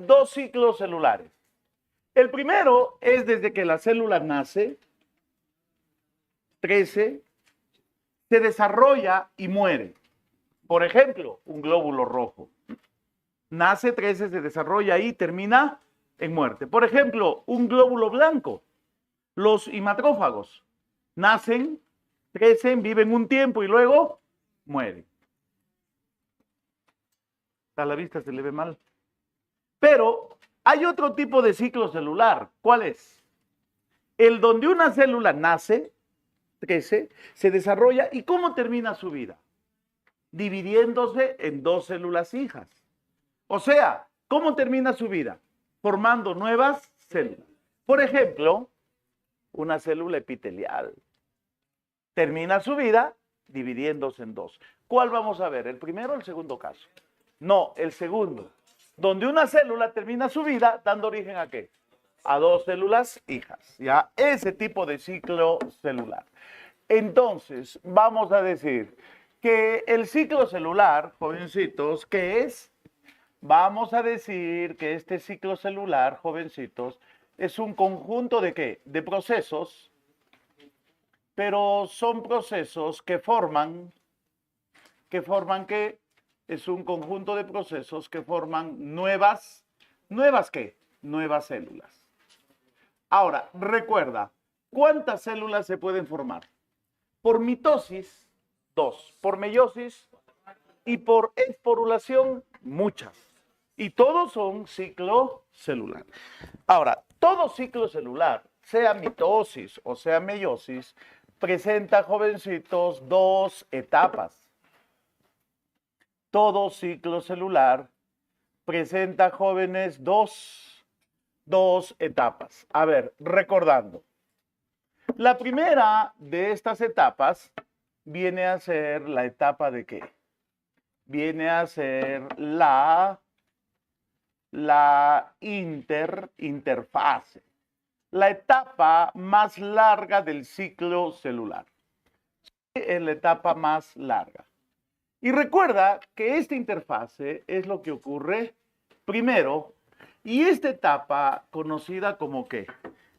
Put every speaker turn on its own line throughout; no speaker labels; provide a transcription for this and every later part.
dos ciclos celulares. El primero es desde que la célula nace, crece, se desarrolla y muere. Por ejemplo, un glóbulo rojo. Nace, crece, se desarrolla y termina en muerte. Por ejemplo, un glóbulo blanco. Los hematrófagos nacen, crecen, viven un tiempo y luego mueren. A la vista se le ve mal. Pero hay otro tipo de ciclo celular. ¿Cuál es? El donde una célula nace, crece, se desarrolla y ¿cómo termina su vida? Dividiéndose en dos células hijas. O sea, ¿cómo termina su vida? Formando nuevas células. Por ejemplo, una célula epitelial termina su vida dividiéndose en dos. ¿Cuál vamos a ver? ¿El primero o el segundo caso? No, el segundo. Donde una célula termina su vida dando origen ¿a qué? A dos células hijas. ¿Ya? Ese tipo de ciclo celular. Entonces, vamos a decir que el ciclo celular, jovencitos, ¿qué es? Vamos a decir que este ciclo celular, jovencitos, es un conjunto de ¿qué? De procesos, pero son procesos que forman ¿qué? Es un conjunto de procesos que forman ¿nuevas qué? Nuevas células. Ahora, recuerda, ¿cuántas células se pueden formar? Por mitosis, 2. Por meiosis y por esporulación, muchas. Y todos son ciclo celular. Ahora, todo ciclo celular, sea mitosis o sea meiosis, presenta, jovencitos, dos etapas. Todo ciclo celular presenta, jóvenes, dos etapas. A ver, recordando. La primera de estas etapas viene a ser la etapa de ¿qué? Viene a ser la interfase. La etapa más larga del ciclo celular. Es la etapa más larga. Y recuerda que esta interfase es lo que ocurre primero y esta etapa, conocida como ¿qué?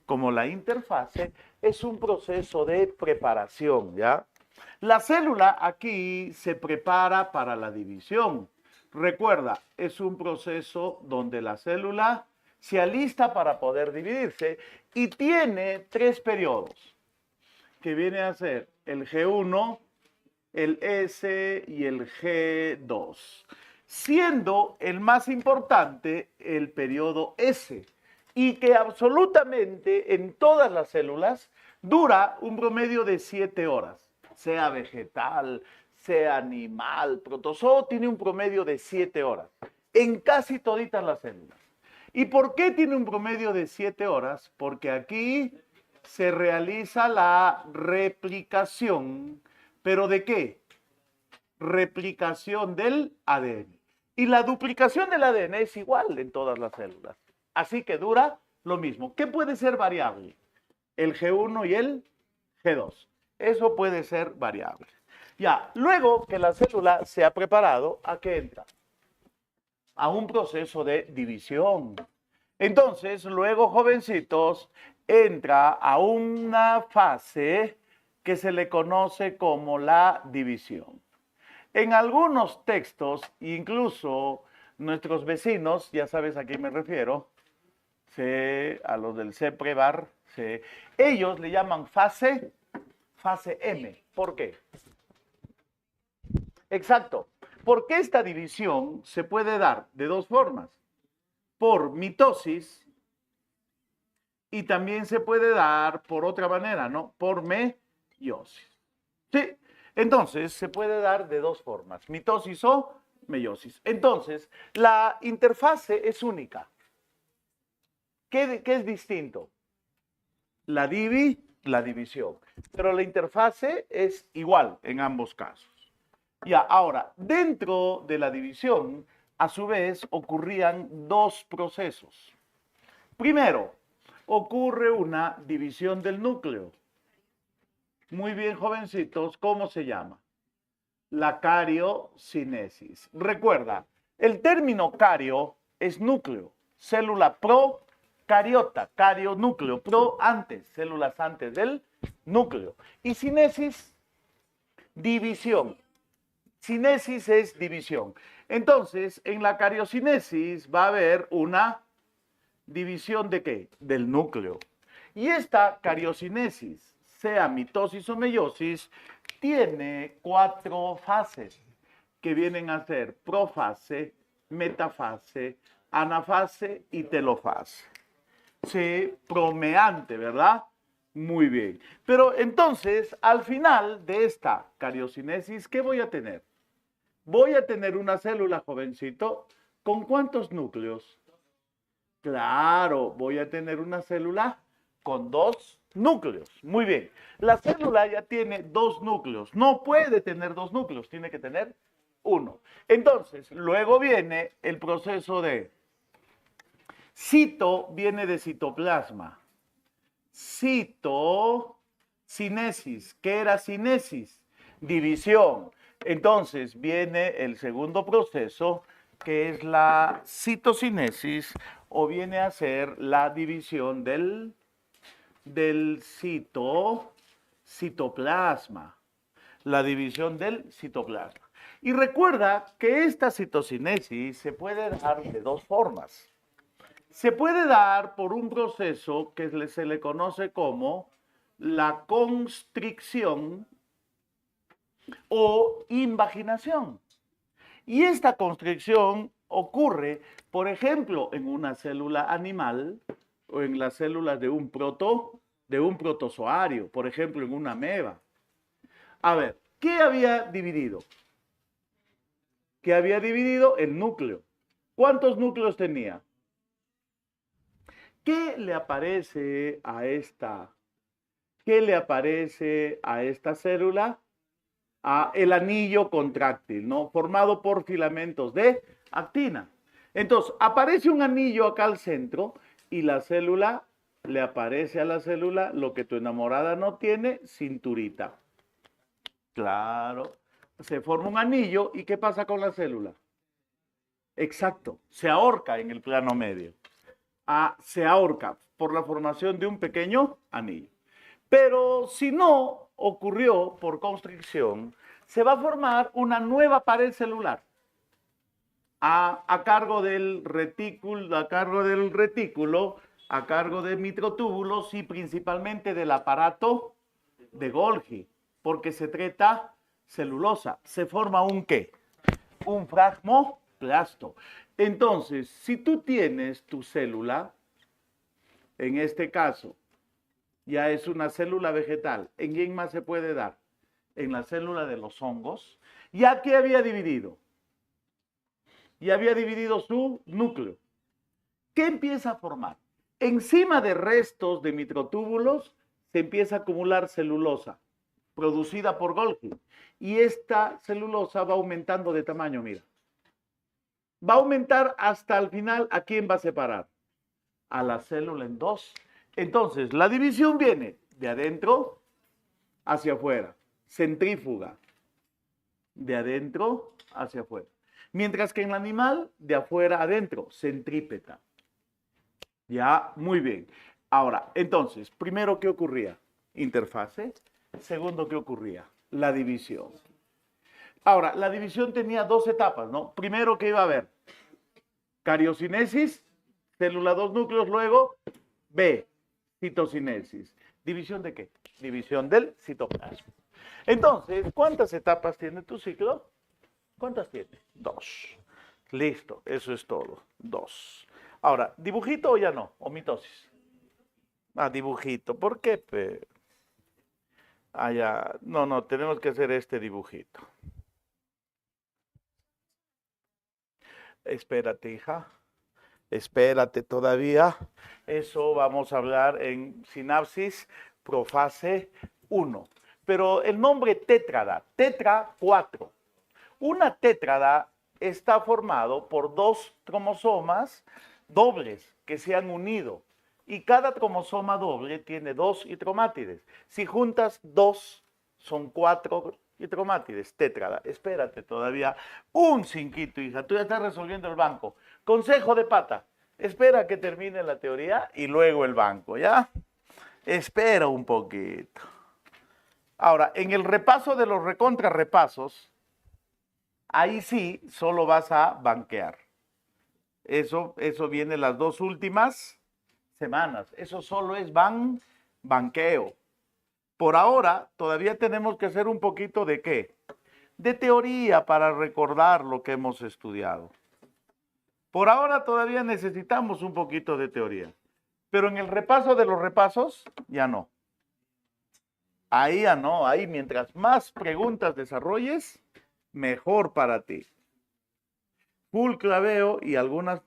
Como la interfase, es un proceso de preparación, ¿ya? La célula aquí se prepara para la división. Recuerda, es un proceso donde la célula se alista para poder dividirse y tiene tres periodos, que viene a ser el G1, el S y el G2, siendo el más importante el periodo S, y que absolutamente en todas las células dura un promedio de 7 horas, sea vegetal, sea animal, protozoo tiene un promedio de 7 horas, en casi toditas las células. ¿Y por qué tiene un promedio de 7 horas? Porque aquí se realiza la replicación. ¿Pero de qué? Replicación del ADN. Y la duplicación del ADN es igual en todas las células. Así que dura lo mismo. ¿Qué puede ser variable? El G1 y el G2. Eso puede ser variable. Ya, luego que la célula se ha preparado, ¿a qué entra? A un proceso de división. Entonces, luego, jovencitos, entra a una fase que se le conoce como la división. En algunos textos, incluso nuestros vecinos, ya sabes a quién me refiero, a los del CEPREVAR, ellos le llaman fase M. ¿Por qué? Exacto, porque esta división se puede dar de dos formas, por mitosis y también se puede dar por otra manera, ¿no? Por meiosis. Sí, entonces se puede dar de dos formas, mitosis o meiosis. Entonces, la interfase es única. ¿Qué es distinto? La división. Pero la interfase es igual en ambos casos. Ya, ahora, dentro de la división, a su vez, ocurrían dos procesos. Primero, ocurre una división del núcleo. Muy bien, jovencitos, ¿cómo se llama? La cariocinesis. Recuerda, el término cario es núcleo célula procariota, carionúcleo, pro antes, células antes del núcleo. Y cinesis, división. Cinesis es división. Entonces, en la cariocinesis va a haber una división ¿de qué? Del núcleo. Y esta cariocinesis, sea mitosis o meiosis, tiene 4 fases que vienen a ser profase, metafase, anafase y telofase. Sí, promeante, ¿verdad? Muy bien. Pero entonces, al final de esta cariocinesis, ¿qué voy a tener? Voy a tener una célula, jovencito, ¿con cuántos núcleos? Claro, voy a tener una célula con 2 núcleos. Muy bien. La célula ya tiene 2 núcleos. No puede tener 2 núcleos, tiene que tener 1. Entonces, luego viene el proceso de cito, viene de citoplasma. Citocinesis. ¿Qué era cinesis? División. Entonces viene el segundo proceso, que es la citocinesis, o viene a ser la división del citoplasma. La división del citoplasma. Y recuerda que esta citocinesis se puede dar de 2 formas. Se puede dar por un proceso que se le conoce como la constricción o invaginación. Y esta constricción ocurre, por ejemplo, en una célula animal o en las células de un protozoario, por ejemplo, en una ameba. A ver, ¿qué había dividido? ¿Qué había dividido? El núcleo. ¿Cuántos núcleos tenía? ¿Qué le aparece a esta? ¿Qué le aparece a esta célula? El anillo contráctil, ¿no? Formado por filamentos de actina. Entonces, aparece un anillo acá al centro y la célula, le aparece a la célula lo que tu enamorada no tiene, cinturita. Claro. Se forma un anillo y ¿qué pasa con la célula? Exacto, se ahorca en el plano medio. Se ahorca por la formación de un pequeño anillo. Pero si no ocurrió por constricción, se va a formar una nueva pared celular a cargo del retículo, a cargo de microtúbulos y principalmente del aparato de Golgi, porque secreta celulosa. Se forma un ¿qué? Un fragmoplasto. Entonces, si tú tienes tu célula, en este caso, ya es una célula vegetal, ¿en quién más se puede dar? En la célula de los hongos, ya que había dividido. Y había dividido su núcleo. ¿Qué empieza a formar? Encima de restos de microtúbulos se empieza a acumular celulosa, producida por Golgi. Y esta celulosa va aumentando de tamaño, mira. Va a aumentar hasta el final, ¿a quién va a separar? A la célula en 2. Entonces, la división viene de adentro hacia afuera, centrífuga, de adentro hacia afuera. Mientras que en el animal, de afuera adentro, centrípeta. Ya, muy bien. Ahora, entonces, primero, ¿qué ocurría? Interfase. Segundo, ¿qué ocurría? La división. Ahora, la división tenía 2 etapas, ¿no? Primero, ¿qué iba a haber? Cariocinesis, célula 2 núcleos, luego B, citocinesis. ¿División de qué? División del citoplasma. Entonces, ¿cuántas etapas tiene tu ciclo? ¿Cuántas tiene? 2. Listo, eso es todo. 2. Ahora, ¿dibujito o ya no? ¿O mitosis? Dibujito. ¿Por qué? Ya. No, tenemos que hacer este dibujito. Espérate, hija. Espérate todavía. Eso vamos a hablar en sinapsis profase 1. Pero el nombre tétrada, tetra 4. Una tétrada está formado por 2 cromosomas dobles que se han unido. Y cada cromosoma doble tiene 2 hitromátides. Si juntas 2, son 4 hitromátides, tétrada. Espérate todavía un cinquito, hija. Tú ya estás resolviendo el banco. Consejo de pata. Espera que termine la teoría y luego el banco, ¿ya? Espera un poquito. Ahora, en el repaso de los recontrarrepasos, ahí sí solo vas a banquear. Eso viene las 2 últimas semanas. Eso solo es banqueo. Por ahora, todavía tenemos que hacer un poquito de ¿qué? De teoría para recordar lo que hemos estudiado. Por ahora todavía necesitamos un poquito de teoría. Pero en el repaso de los repasos, ya no. Ahí ya no. Ahí mientras más preguntas desarrolles, mejor para ti. Full claveo y algunas...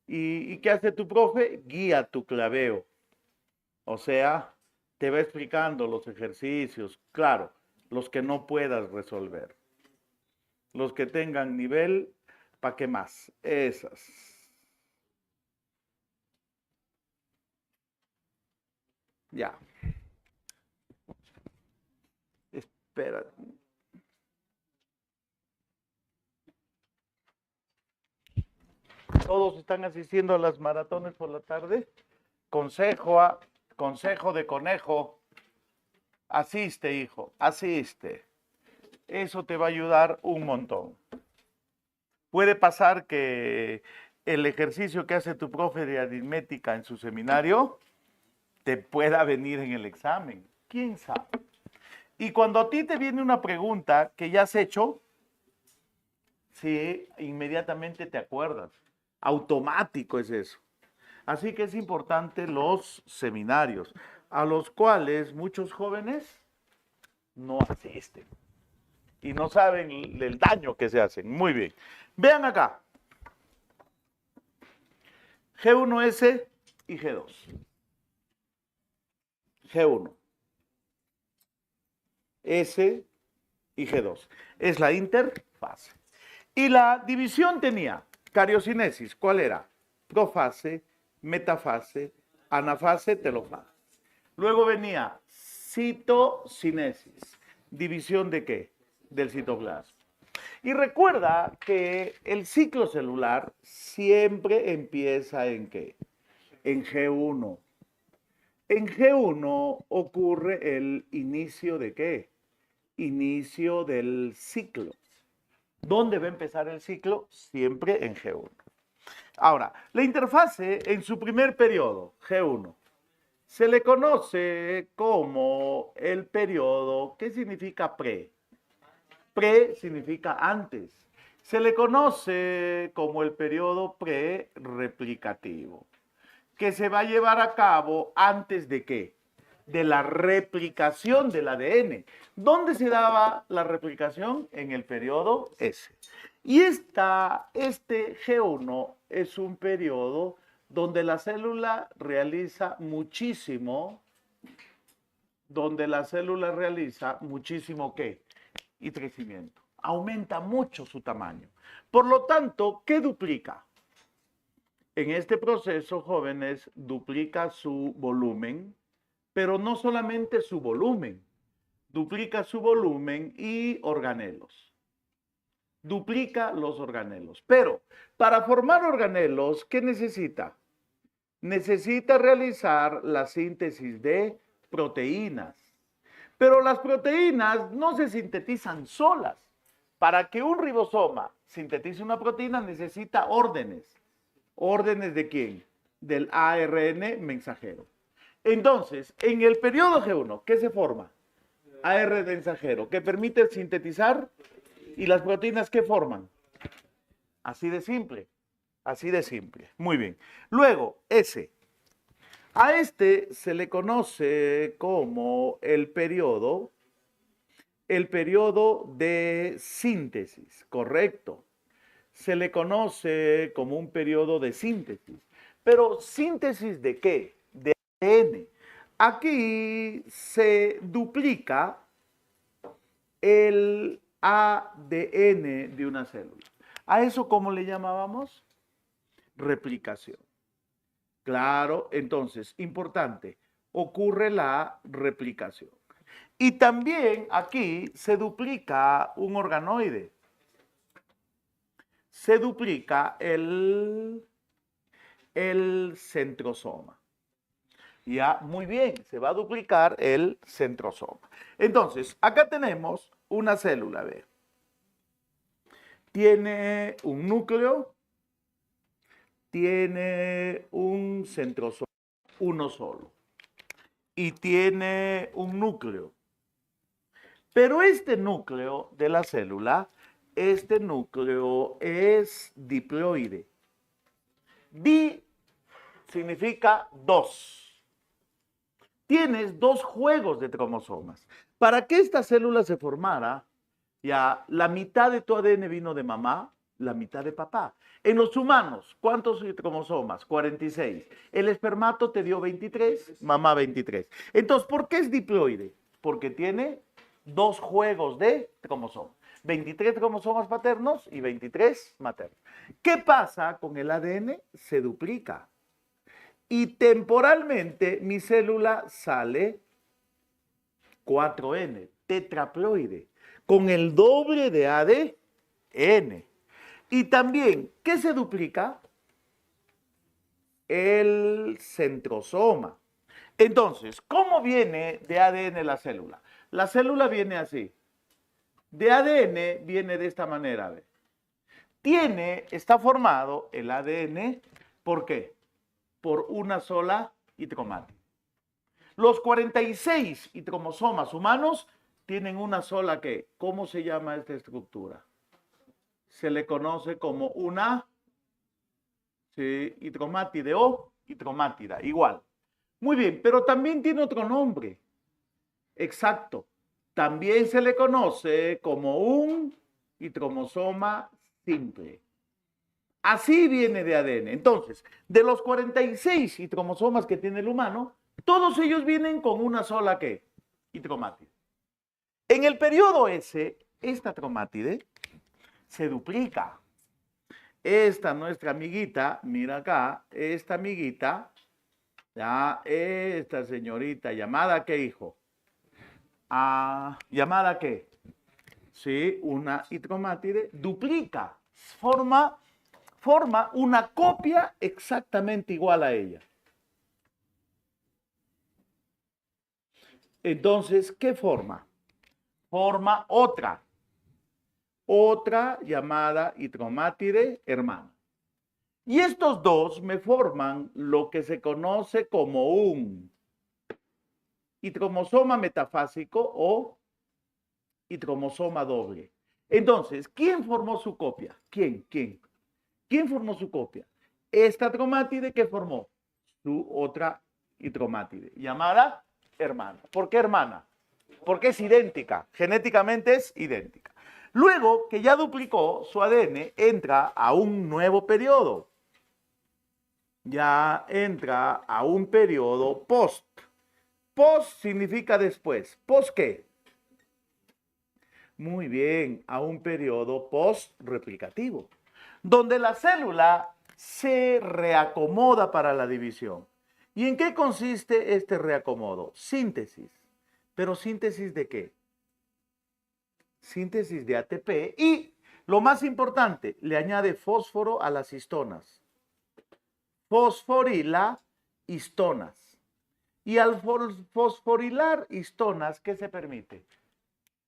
¿Y qué hace tu profe? Guía tu claveo. O sea, te va explicando los ejercicios. Claro, los que no puedas resolver. Los que tengan nivel, ¿para qué más? Esas. Ya. Espera. Todos están asistiendo a las maratones por la tarde. Consejo de conejo. Asiste, hijo, asiste. Eso te va a ayudar un montón. Puede pasar que el ejercicio que hace tu profe de aritmética en su seminario te pueda venir en el examen. ¿Quién sabe? Y cuando a ti te viene una pregunta que ya has hecho, sí, inmediatamente te acuerdas. Automático es eso. Así que es importante los seminarios, a los cuales muchos jóvenes no asisten y no saben el daño que se hacen. Muy bien. Vean acá. G1S y G2. G1. S y G2. Es la interfase. Y la división tenía cariocinesis. ¿Cuál era? Profase, metafase, anafase, telofase. Luego venía citocinesis. ¿División de qué? Del citoplasma. Y recuerda que el ciclo celular siempre empieza ¿en qué? En G1. En G1 ocurre el inicio de qué? Inicio del ciclo. ¿Dónde va a empezar el ciclo? Siempre en G1. Ahora, la interfase en su primer periodo, G1, se le conoce como el periodo, ¿qué significa pre? Pre significa antes. Se le conoce como el periodo pre-replicativo, que se va a llevar a cabo antes de qué? De la replicación del ADN. ¿Dónde se daba la replicación? En el periodo S. Y este G1 es un periodo donde la célula realiza muchísimo, ¿qué? Y crecimiento. Aumenta mucho su tamaño. Por lo tanto, ¿qué duplica? En este proceso, jóvenes, duplica su volumen, pero no solamente su volumen, duplica su volumen y organelos. Duplica los organelos. Pero para formar organelos, ¿qué necesita? Necesita realizar la síntesis de proteínas. Pero las proteínas no se sintetizan solas. Para que un ribosoma sintetice una proteína necesita órdenes. ¿Órdenes de quién? Del ARN mensajero. Entonces, en el periodo G1, ¿qué se forma? ARN mensajero, que permite sintetizar. ¿Y las proteínas qué forman? Así de simple. Así de simple. Muy bien. Luego, S. A este se le conoce como el periodo de síntesis, correcto. Se le conoce como un periodo de síntesis. Pero ¿síntesis de qué? De ADN. Aquí se duplica el ADN de una célula. ¿A eso cómo le llamábamos? Replicación. Claro, entonces, importante, ocurre la replicación. Y también aquí se duplica un organoide. Se duplica el el centrosoma. Ya, muy bien, se va a duplicar el centrosoma. Entonces, acá tenemos una célula, ¿ve? Tiene un núcleo, tiene un centrosoma, uno solo, y tiene un núcleo. Pero este núcleo de la célula, este núcleo es diploide. Di significa dos. Tienes dos juegos de cromosomas. Para que esta célula se formara, ya la mitad de tu ADN vino de mamá, la mitad de papá. En los humanos, ¿cuántos cromosomas? 46. El espermato te dio 23, mamá 23. Entonces, ¿por qué es diploide? Porque tiene dos juegos de cromosomas. 23 cromosomas paternos y 23 maternos. ¿Qué pasa con el ADN? Se duplica. Y temporalmente mi célula sale 4N, tetraploide, con el doble de ADN. Y también, ¿qué se duplica? El centrosoma. Entonces, ¿cómo viene de ADN la célula? La célula viene así. De ADN viene de esta manera. ¿Ve? Está formado el ADN, ¿por qué? Por una sola hitromátide. Los 46 cromosomas humanos tienen una sola ¿qué? ¿Cómo se llama esta estructura? Se le conoce como una hitromátide o hitromátida, igual. Muy bien, pero también tiene otro nombre. Exacto. También se le conoce como un hitromosoma simple. Así viene de ADN. Entonces, de los 46 hitromosomas que tiene el humano, todos ellos vienen con una sola ¿qué? Hitromátide. En el periodo S, esta tromátide se duplica. Esta nuestra amiguita, mira acá, esta amiguita, ya, esta señorita, ¿llamada qué, hijo? ¿Llamada qué? Sí, una hitromátide, duplica, forma una copia exactamente igual a ella. Entonces, ¿qué forma? Forma otra llamada hitromátide hermana. Y estos dos me forman lo que se conoce como un hitromosoma metafásico o hitromosoma doble. Entonces, ¿quién formó su copia? ¿Quién formó su copia? Esta tromátide que formó su otra hitromátide, llamada hermana. ¿Por qué hermana? Porque es idéntica, genéticamente es idéntica. Luego que ya duplicó, su ADN entra a un nuevo periodo. Ya entra a un periodo post. Post significa después. ¿Post qué? Muy bien, a un periodo post-replicativo, donde la célula se reacomoda para la división. ¿Y en qué consiste este reacomodo? Síntesis. ¿Pero síntesis de qué? Síntesis de ATP y, lo más importante, le añade fósforo a las histonas. Fosforila histonas. Y al fosforilar histonas, ¿qué se permite?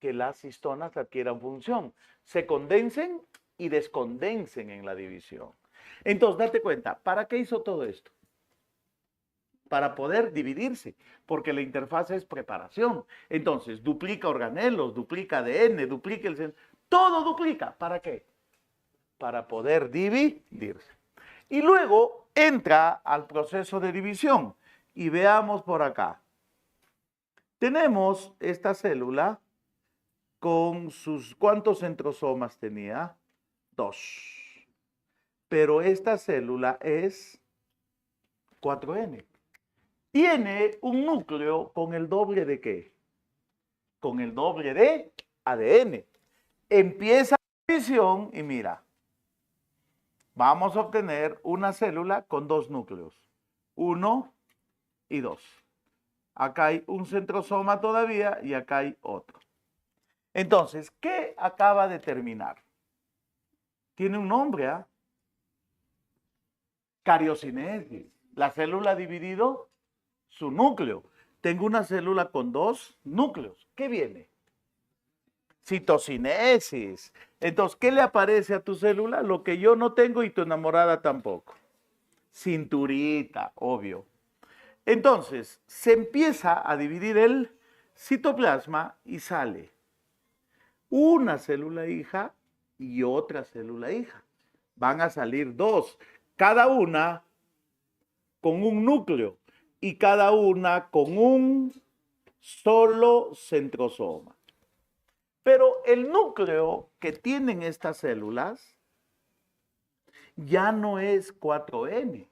Que las histonas adquieran función, se condensen y descondensen en la división. Entonces, date cuenta, ¿para qué hizo todo esto? Para poder dividirse, porque la interfaz es preparación. Entonces, duplica organelos, duplica ADN, duplica todo duplica. ¿Para qué? Para poder dividirse. Y luego entra al proceso de división. Y veamos por acá. Tenemos esta célula con sus, ¿cuántos centrosomas tenía? 2. Pero esta célula es 4N. Tiene un núcleo con el doble de ¿qué? Con el doble de ADN. Empieza la división y mira, vamos a obtener una célula con 2 núcleos. 1 y 2. Acá hay un centrosoma todavía y acá hay otro. Entonces, ¿qué acaba de terminar? Tiene un nombre, ¿ah? Cariocinesis. La célula ha dividido su núcleo. Tengo una célula con 2 núcleos. ¿Qué viene? Citocinesis. Entonces, ¿qué le aparece a tu célula? Lo que yo no tengo y tu enamorada tampoco. Cinturita, obvio. Entonces, se empieza a dividir el citoplasma y sale una célula hija y otra célula hija. Van a salir 2, cada una con un núcleo y cada una con un solo centrosoma. Pero el núcleo que tienen estas células ya no es 4N,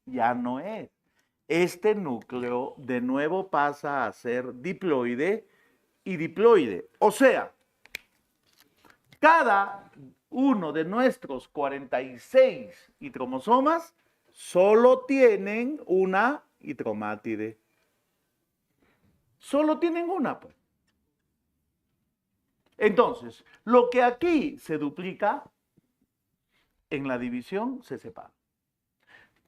ya no es. Este núcleo de nuevo pasa a ser diploide y diploide. O sea, cada uno de nuestros 46 hitromosomas solo tienen una hitromátide. Solo tienen una, pues. Entonces, lo que aquí se duplica, en la división se separa.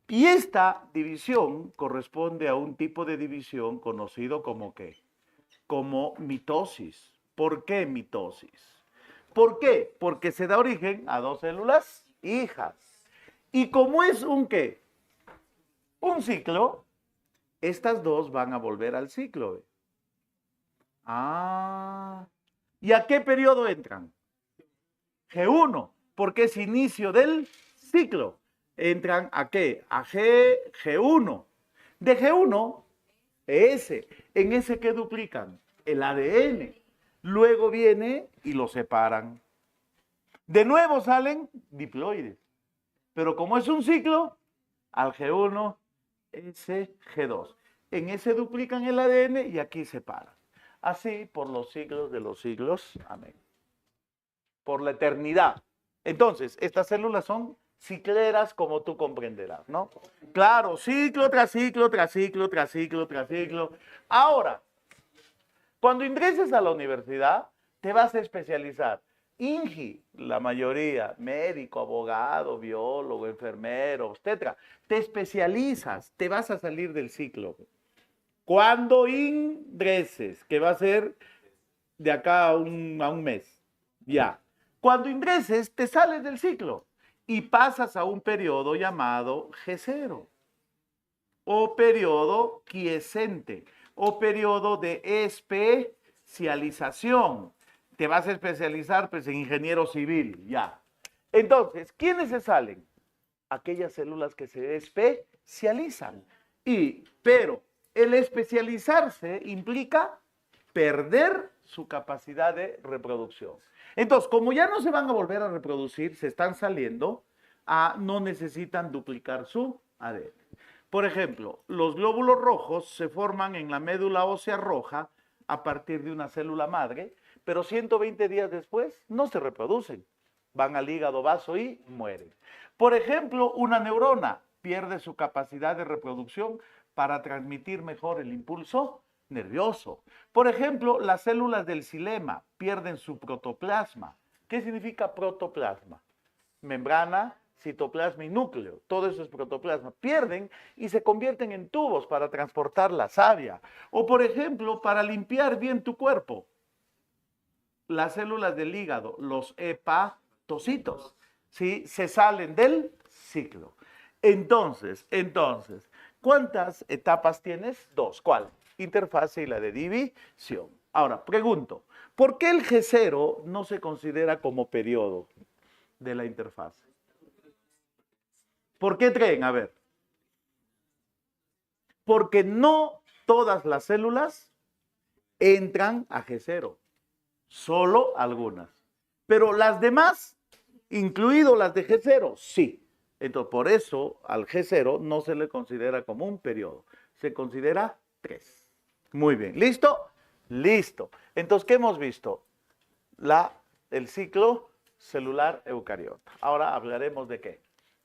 Y esta división corresponde a un tipo de división conocido como ¿qué? Como mitosis. ¿Por qué mitosis? ¿Por qué? Porque se da origen a 2 células hijas. Y como es un ¿qué? Un ciclo, estas 2 van a volver al ciclo. ¿Y a qué periodo entran? G1, porque es inicio del ciclo. ¿Entran a qué? A G1. De G1, S. En S, ¿qué duplican? El ADN. Luego viene y lo separan. De nuevo salen diploides. Pero como es un ciclo, al G1, S, G2. En S duplican el ADN y aquí separan. Así por los siglos de los siglos. Amén. Por la eternidad. Entonces, estas células son cicleras, como tú comprenderás, ¿no? Claro, ciclo tras ciclo, tras ciclo, tras ciclo, tras ciclo. Ahora, cuando ingreses a la universidad, te vas a especializar. INGI, la mayoría, médico, abogado, biólogo, enfermero, obstetra. Te especializas, te vas a salir del ciclo. Cuando ingreses, que va a ser de acá a un mes, ya. Cuando ingreses, te sales del ciclo y pasas a un periodo llamado G0 o periodo quiescente o periodo de especialización. Te vas a especializar pues, en ingeniero civil, ya. Entonces, ¿quiénes se salen? Aquellas células que se especializan. Pero el especializarse implica perder su capacidad de reproducción. Entonces, como ya no se van a volver a reproducir, se están saliendo, no necesitan duplicar su ADN. Por ejemplo, los glóbulos rojos se forman en la médula ósea roja a partir de una célula madre, pero 120 días después no se reproducen. Van al hígado vaso y mueren. Por ejemplo, una neurona pierde su capacidad de reproducción para transmitir mejor el impulso nervioso. Por ejemplo, las células del xilema pierden su protoplasma. ¿Qué significa protoplasma? Membrana, citoplasma y núcleo. Todo eso es protoplasma. Pierden y se convierten en tubos para transportar la savia. O, por ejemplo, para limpiar bien tu cuerpo. Las células del hígado, los hepatocitos, ¿sí? Se salen del ciclo. Entonces, ¿cuántas etapas tienes? 2. ¿Cuál? Interfase y la de división. Ahora, pregunto, ¿por qué el G0 no se considera como periodo de la interfase? ¿Por qué creen? A ver. Porque no todas las células entran a G0, solo algunas. Pero las demás, incluido las de G0, sí. Entonces, por eso al G0 no se le considera como un periodo, se considera 3. Muy bien, ¿listo? Listo. Entonces, ¿qué hemos visto? El ciclo celular eucariota. Ahora hablaremos de qué.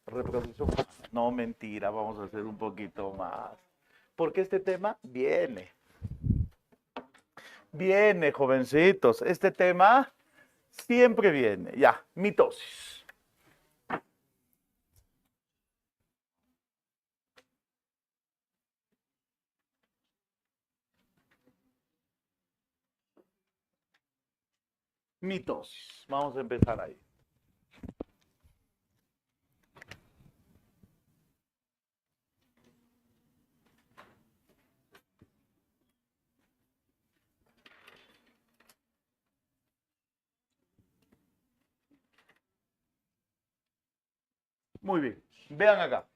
Reproducción. No, mentira, vamos a hacer un poquito más. Porque este tema viene. Viene, jovencitos. Este tema siempre viene. Ya, mitosis. Mitosis. Vamos a empezar ahí. Muy bien. Vean acá.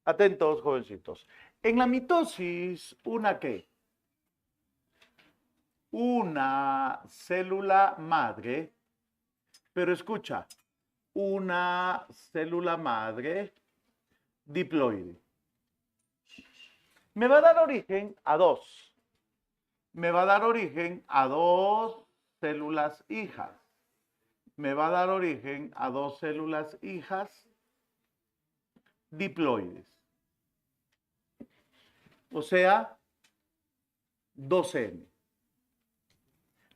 Atentos, jovencitos. En la mitosis, ¿una qué? Una célula madre, pero escucha, una célula madre diploide. Me va a dar origen a dos. Me va a dar origen a dos células hijas. Me va a dar origen a dos células hijas diploides. O sea, 2N.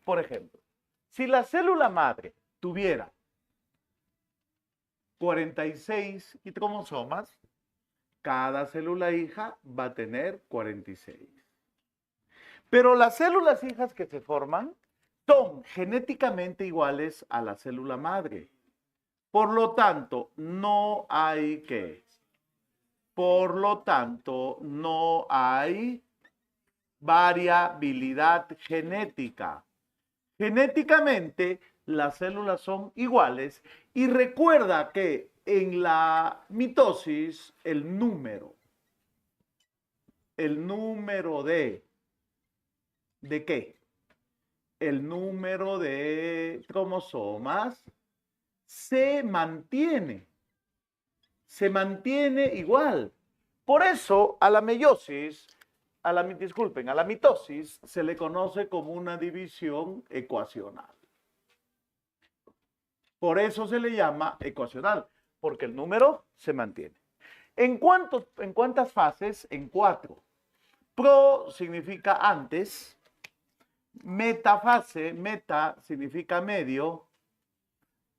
Por ejemplo, si la célula madre tuviera 46 cromosomas, cada célula hija va a tener 46. Pero las células hijas que se forman son genéticamente iguales a la célula madre. Por lo tanto, no hay ¿qué? Por lo tanto, no hay variabilidad genética. Genéticamente, las células son iguales y recuerda que en la mitosis el número ¿de qué? El número de cromosomas se mantiene igual. Por eso a la meiosis, a la mitosis se le conoce como una división ecuacional. Por eso se le llama ecuacional, porque el número se mantiene. ¿En cuántas fases? En 4. Pro significa antes, metafase, meta significa medio,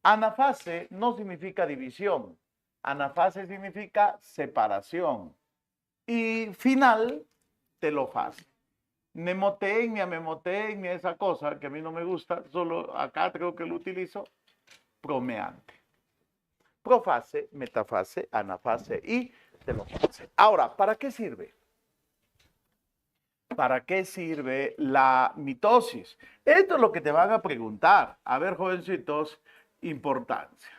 anafase no significa división, anafase significa separación y final, telofase. Memotecnia, esa cosa que a mí no me gusta, solo acá creo que lo utilizo, bromeante. Profase, metafase, anafase y telofase. Ahora, ¿para qué sirve? ¿Para qué sirve la mitosis? Esto es lo que te van a preguntar. A ver, jovencitos, importancia.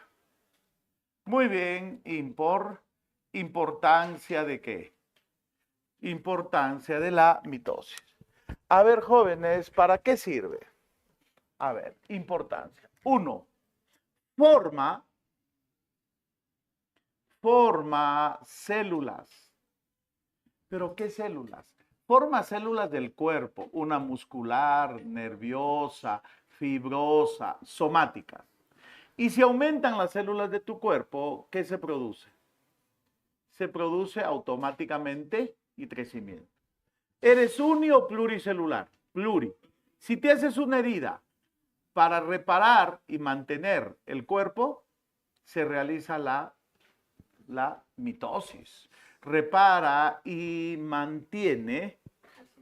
Muy bien, importancia de qué? Importancia de la mitosis. A ver, jóvenes, ¿para qué sirve? A ver, importancia. 1. Forma células. ¿Pero qué células? Forma células del cuerpo, una muscular, nerviosa, fibrosa, somática. Y si aumentan las células de tu cuerpo, ¿qué se produce? Se produce automáticamente y crecimiento. ¿Eres uni o pluricelular? Pluri. Si te haces una herida para reparar y mantener el cuerpo, se realiza la mitosis. Repara y mantiene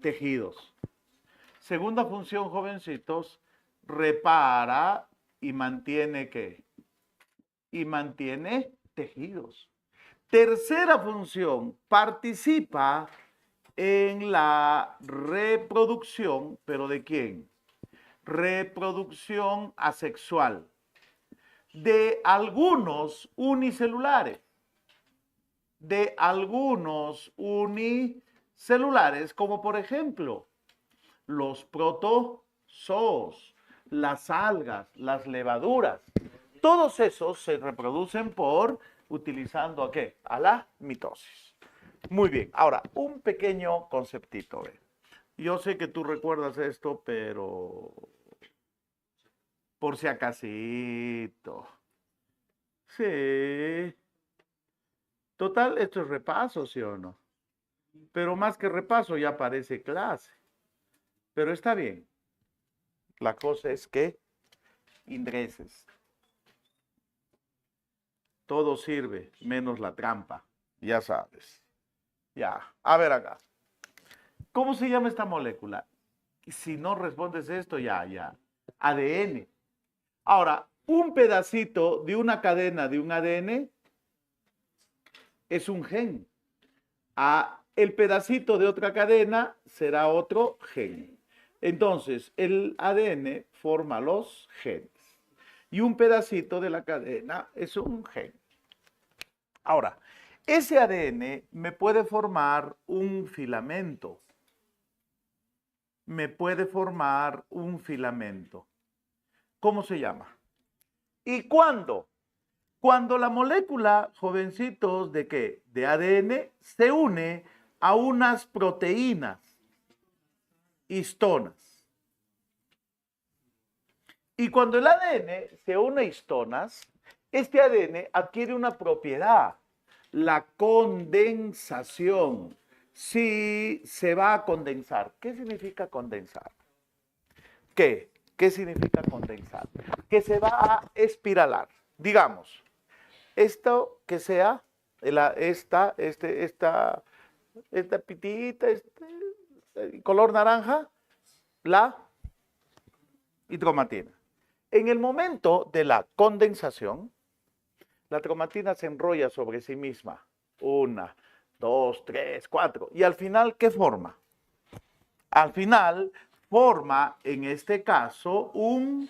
tejidos. Segunda función, jovencitos, repara y mantiene ¿qué? Y mantiene tejidos. Tercera función, participa en la reproducción, ¿pero de quién? Reproducción asexual de algunos unicelulares. De algunos unicelulares, como por ejemplo los protozoos, las algas, las levaduras. Todos esos se reproducen utilizando ¿a qué? A la mitosis. Muy bien, ahora un pequeño conceptito. Yo sé que tú recuerdas esto, pero por si acasito. Sí. Total, esto es repaso, ¿sí o no? Pero más que repaso ya parece clase. Pero está bien. La cosa es que ingreses. Todo sirve, menos la trampa. Ya sabes. Ya. A ver acá. ¿Cómo se llama esta molécula? Si no respondes esto, ya. ADN. Ahora, un pedacito de una cadena de un ADN es un gen. El pedacito de otra cadena será otro gen. Entonces, el ADN forma los genes. Y un pedacito de la cadena es un gen. Ahora, ese ADN me puede formar un filamento. Me puede formar un filamento. ¿Cómo se llama? ¿Y cuándo? Cuando la molécula, jovencitos, ¿de qué? De ADN, se une a unas proteínas, histonas. Y cuando el ADN se une a histonas, este ADN adquiere una propiedad, la condensación. Si se va a condensar. ¿Qué significa condensar? ¿Qué? ¿Qué significa condensar? Que se va a espiralar. Digamos, esto que sea, esta pitita, color naranja, la hidromatina. En el momento de la condensación, la cromatina se enrolla sobre sí misma. 1, 2, 3, 4. Y al final, ¿qué forma? Al final, forma, en este caso, un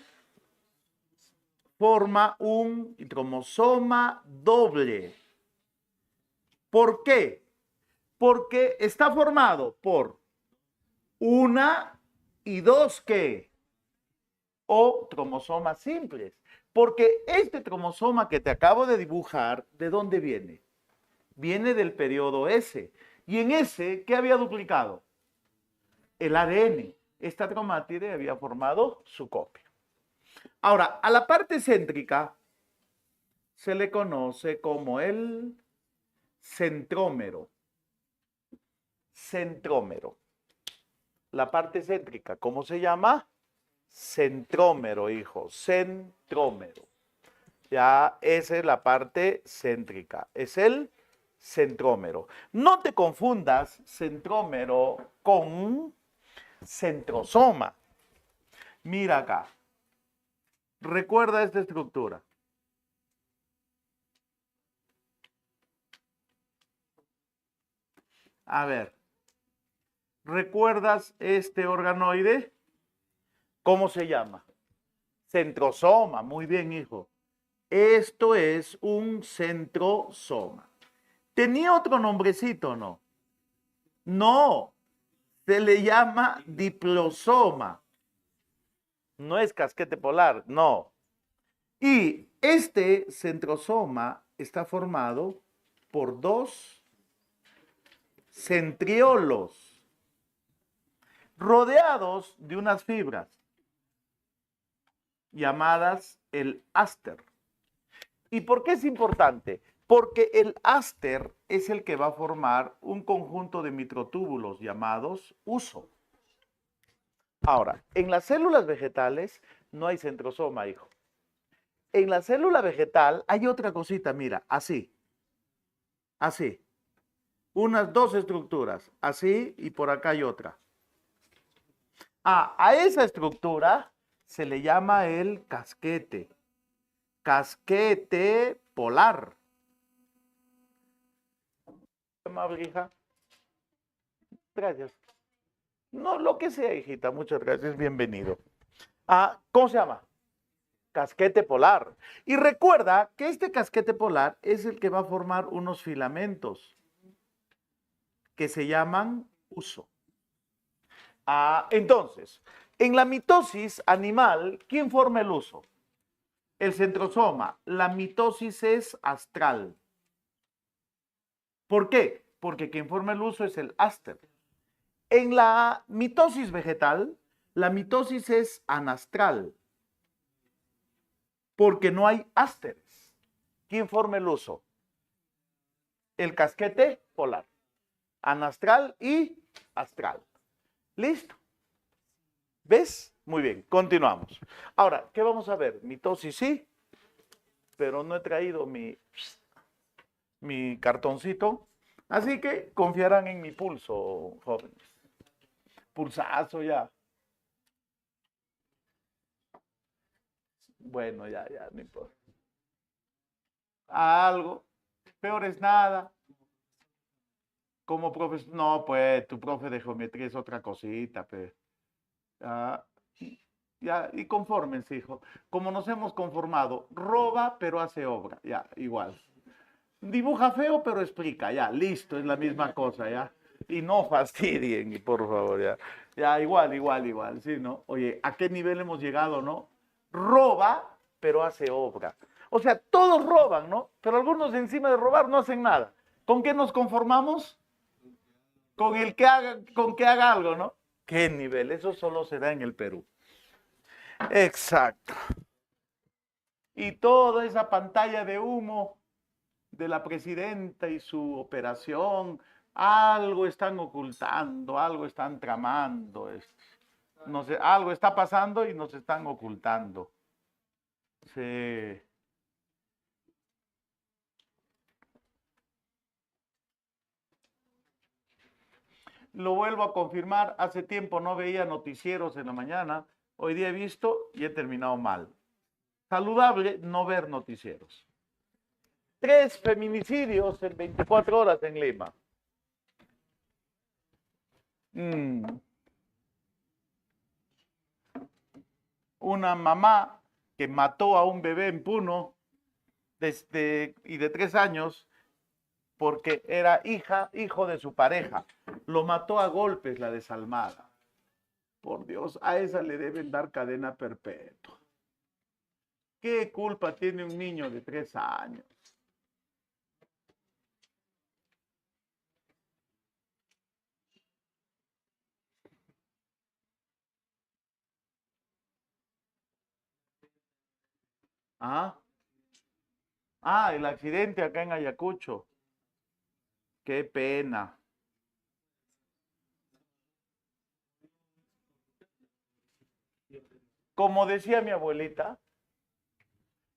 cromosoma doble. ¿Por qué? Porque está formado por una y dos, ¿qué? O cromosomas simples. Porque este cromosoma que te acabo de dibujar, ¿de dónde viene? Viene del periodo S. Y en S, ¿qué había duplicado? El ADN. Esta cromátide había formado su copia. Ahora, a la parte céntrica se le conoce como el centrómero. Centrómero. La parte céntrica, ¿cómo se llama? Centrómero, hijo. Centrómero. Ya, esa es la parte céntrica. Es el centrómero. No te confundas centrómero con centrosoma. Mira acá. Recuerda esta estructura. A ver. ¿Recuerdas este organoide? ¿Cómo se llama? Centrosoma. Muy bien, hijo. Esto es un centrosoma. ¿Tenía otro nombrecito o no? No. Se le llama diplosoma. No es casquete polar, no. Y este centrosoma está formado por dos centriolos rodeados de unas fibras llamadas el áster. ¿Y por qué es importante? Porque el áster es el que va a formar un conjunto de microtúbulos llamados huso. Ahora, en las células vegetales no hay centrosoma, hijo. En la célula vegetal hay otra cosita, mira, así. Así. Unas dos estructuras, así y por acá hay otra. A esa estructura se le llama el casquete. Casquete polar. Amable hija. Gracias. No, lo que sea, hijita. Muchas gracias. Bienvenido. ¿Cómo se llama? Casquete polar. Y recuerda que este casquete polar es el que va a formar unos filamentos que se llaman huso. Entonces, en la mitosis animal, ¿quién forma el huso? El centrosoma. La mitosis es astral. ¿Por qué? Porque quien forma el huso es el áster. En la mitosis vegetal, la mitosis es anastral. Porque no hay ásteres. ¿Quién forma el huso? El casquete polar. Anastral y astral. ¿Listo? ¿Ves? Muy bien, continuamos. Ahora, ¿qué vamos a ver? Mitosis sí, pero no he traído mi cartoncito. Así que confiarán en mi pulso, jóvenes. Pulsazo ya. Bueno, ya, no importa. Algo. Peor es nada. Como profesor, no, pues tu profe de geometría es otra cosita, pues. Ah, ya, y confórmense, hijo. Como nos hemos conformado, roba pero hace obra, ya, igual. Dibuja feo pero explica, ya, listo, es la misma cosa, ya. Y no fastidien, por favor, ya. Ya, igual, sí, ¿no? Oye, ¿a qué nivel hemos llegado, no? Roba pero hace obra. O sea, todos roban, ¿no? Pero algunos encima de robar no hacen nada. ¿Con qué nos conformamos? Con que haga algo, ¿no? ¿Qué nivel? Eso solo se da en el Perú. Exacto. Y toda esa pantalla de humo de la presidenta y su operación, algo están ocultando, algo están tramando. No sé, algo está pasando y nos están ocultando. Sí. Lo vuelvo a confirmar, hace tiempo no veía noticieros en la mañana, hoy día he visto y he terminado mal. Saludable no ver noticieros. 3 feminicidios en 24 horas en Lima. Una mamá que mató a un bebé en Puno y de 3 años porque era hijo de su pareja. Lo mató a golpes la desalmada. Por Dios, a esa le deben dar cadena perpetua. ¿Qué culpa tiene un niño de 3 años? ¿Ah? El accidente acá en Ayacucho. Qué pena. Como decía mi abuelita,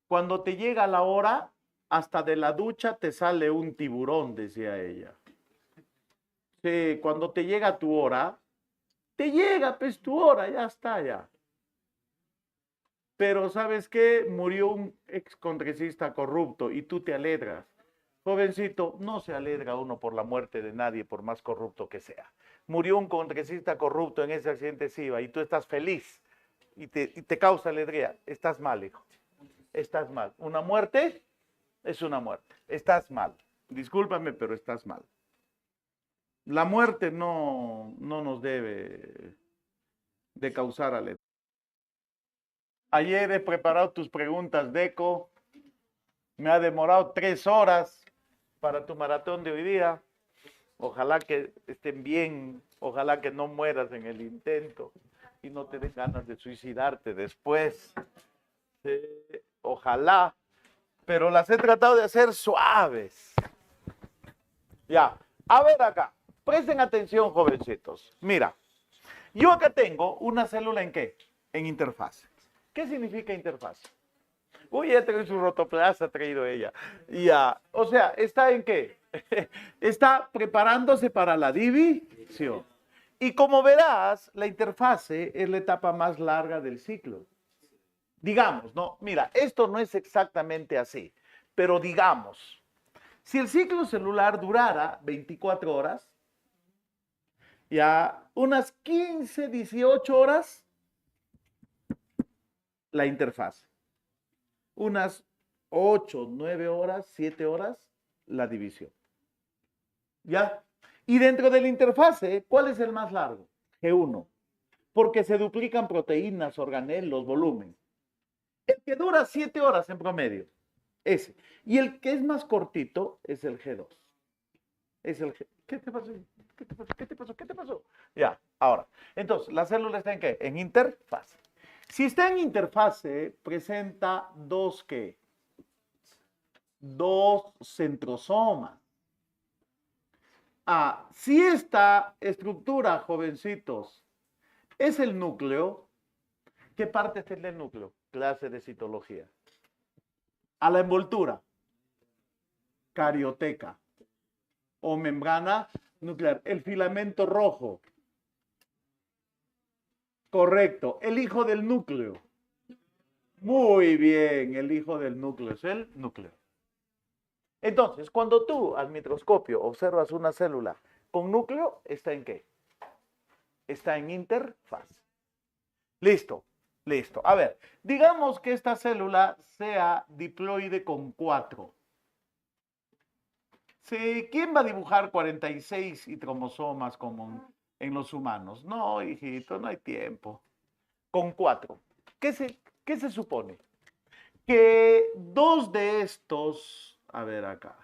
cuando te llega la hora, hasta de la ducha te sale un tiburón, decía ella. Sí, cuando te llega tu hora, te llega pues tu hora, ya está ya. Pero ¿sabes qué? Murió un excongresista corrupto y tú te alegras. Jovencito, no se alegra uno por la muerte de nadie, por más corrupto que sea. Murió un congresista corrupto en ese accidente SIVA y tú estás feliz y te causa alegría. Estás mal, hijo. Estás mal. Una muerte es una muerte. Estás mal. Discúlpame, pero estás mal. La muerte no nos debe de causar alegría. Ayer he preparado tus preguntas, Deco. Me ha demorado 3 horas para tu maratón de hoy día. Ojalá que estén bien, ojalá que no mueras en el intento y no te den ganas de suicidarte después. Ojalá, pero las he tratado de hacer suaves. Ya, a ver acá, presten atención, jovencitos. Mira, yo acá tengo una célula ¿en qué? En interfase. ¿Qué significa interfase? Uy, ya trae su rotoplaza, ha traído ella. Ya, o sea, ¿está en qué? Está preparándose para la división. Y como verás, la interfase es la etapa más larga del ciclo. Digamos, no, mira, esto no es exactamente así, pero digamos, si el ciclo celular durara 24 horas, ya unas 15, 18 horas, la interfase. Unas 8, 9 horas, 7 horas, la división. ¿Ya? Y dentro de la interfase, ¿cuál es el más largo? G1. Porque se duplican proteínas, organelos, volumen. El que dura 7 horas en promedio, ese. Y el que es más cortito es el G2. Es el G. ¿Qué te pasó? ¿Qué te pasó? ¿Qué te pasó? ¿Qué te pasó? Ya, ahora. Entonces, la célula está en qué? En interfase. Si está en interfase, presenta dos ¿qué? Dos centrosomas. Si esta estructura, jovencitos, es el núcleo, ¿qué parte es el núcleo? Clase de citología. A la envoltura, carioteca o membrana nuclear. El filamento rojo. Correcto. El hijo del núcleo. Muy bien, el hijo del núcleo es el núcleo. Entonces, cuando tú al microscopio observas una célula con núcleo, ¿está en qué? Está en interfaz. Listo, listo. A ver, digamos que esta célula sea diploide con 4. Sí, ¿quién va a dibujar 46 y cromosomas como en los humanos? No, hijito, no hay tiempo. Con 4. ¿Qué se supone? Que dos de estos, a ver acá,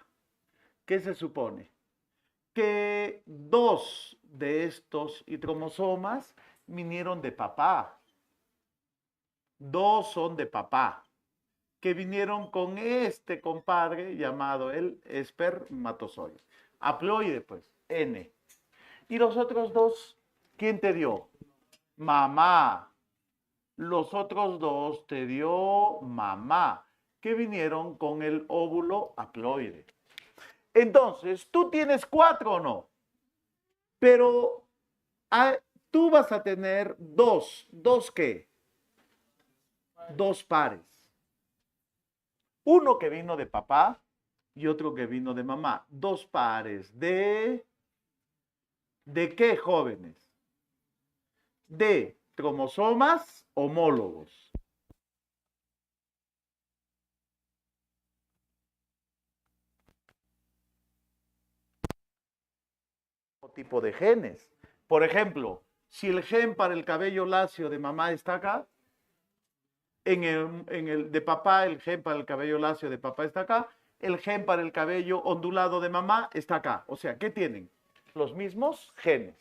¿qué se supone? Que dos de estos y cromosomas vinieron de papá. Dos son de papá, que vinieron con este compadre llamado el espermatozoide. Haploide, pues, N. Y los otros dos, ¿quién te dio? Mamá. Los otros dos te dio mamá, que vinieron con el óvulo haploide. Entonces, tú tienes 4 o no, pero tú vas a tener ¿dos qué? Dos pares. Uno que vino de papá y otro que vino de mamá. Dos pares ¿de qué, jóvenes? De cromosomas homólogos. Tipo de genes. Por ejemplo, si el gen para el cabello lacio de mamá está acá, en el de papá, el gen para el cabello lacio de papá está acá, el gen para el cabello ondulado de mamá está acá. O sea, ¿qué tienen? Los mismos genes.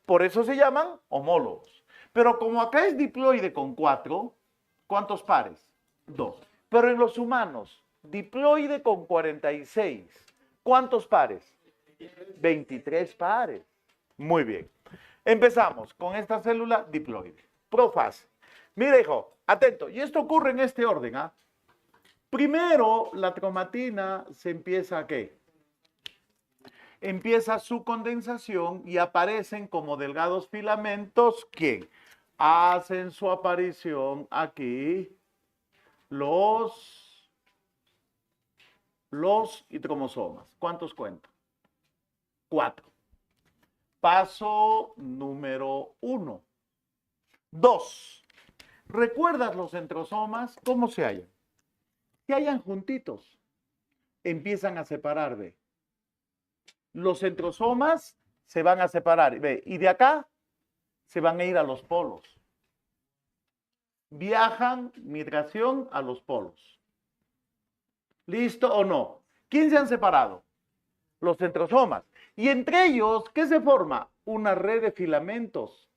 Por eso se llaman homólogos. Pero como acá es diploide con 4, ¿cuántos pares? 2. Pero en los humanos, diploide con 46, ¿cuántos pares? 23 pares. Muy bien. Empezamos con esta célula diploide. Profase. Mira, hijo, atento. Y esto ocurre en este orden. ¿Ah? Primero, la cromatina se empieza a ¿qué? Empieza su condensación y aparecen como delgados filamentos. ¿Quién? Hacen su aparición aquí los y cromosomas. ¿Cuántos cuentan? 4. Paso número 1. 2. ¿Recuerdas los centrosomas? ¿Cómo se hallan? Se hallan juntitos. Empiezan a separar, ve. Los centrosomas se van a separar, ve. Y de acá se van a ir a los polos. Viajan, migración a los polos. ¿Listo o no? ¿Quién se han separado? Los centrosomas. Y entre ellos, ¿qué se forma? Una red de filamentos.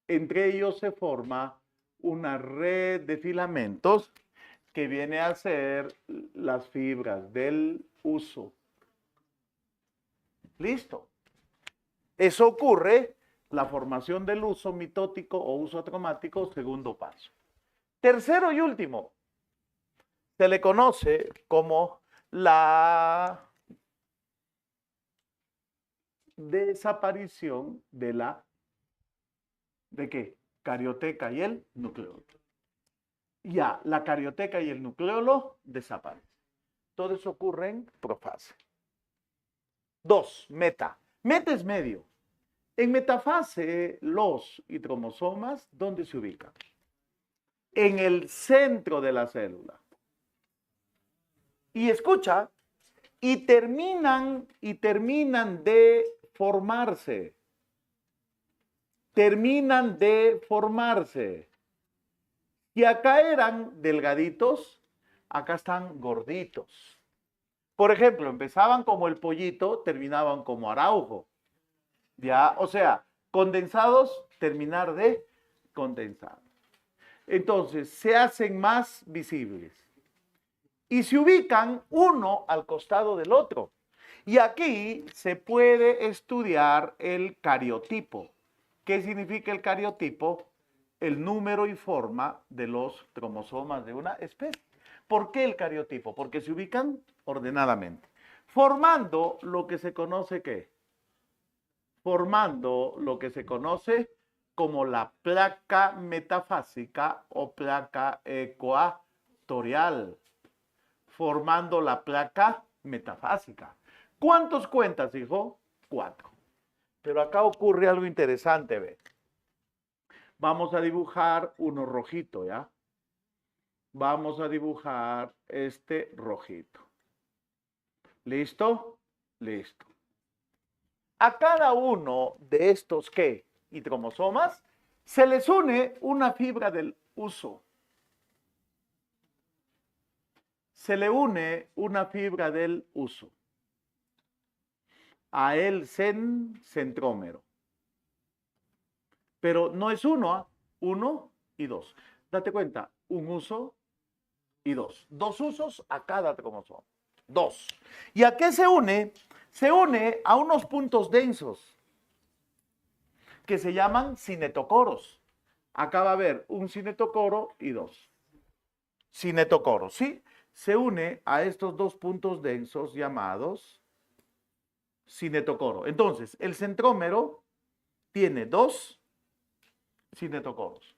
Entre ellos se forma una red de filamentos que viene a ser las fibras del uso. Listo. Eso ocurre, la formación del uso mitótico o uso cromático, segundo paso. Tercero y último, se le conoce como la desaparición de la, ¿de qué? Carioteca y el nucleolo. Ya, la carioteca y el nucleolo desaparecen. Todo eso ocurre en profase. 2. Meta. Meta es medio. En metafase, los y cromosomas, ¿dónde se ubican? En el centro de la célula. Y escucha, y terminan de formarse. Terminan de formarse. Y acá eran delgaditos, acá están gorditos. Por ejemplo, empezaban como el pollito, terminaban como Araujo. Ya, o sea, condensados, terminar de condensar. Entonces, se hacen más visibles. Y se ubican uno al costado del otro. Y aquí se puede estudiar el cariotipo. ¿Qué significa el cariotipo? El número y forma de los cromosomas de una especie. ¿Por qué el cariotipo? Porque se ubican ordenadamente, formando lo que se conoce ¿qué? Formando lo que se conoce como la placa metafásica o placa ecuatorial, formando la placa metafásica. ¿Cuántos cuentas, hijo? 4. Pero acá ocurre algo interesante, ve. Vamos a dibujar uno rojito, ¿ya? Vamos a dibujar este rojito. ¿Listo? Listo. A cada uno de estos, ¿qué? Hidromosomas, se les une una fibra del uso. Se le une una fibra del uso a el centrómero. Pero no es uno, uno y dos. Date cuenta, un uso y dos. Dos usos a cada cromosoma. Dos. ¿Y a qué se une? Se une a unos puntos densos que se llaman cinetocoros. Acá va a haber un cinetocoro y dos. Cinetocoros, ¿sí? Se une a estos dos puntos densos llamados cinetocoro. Entonces, el centrómero tiene dos cinetocoros.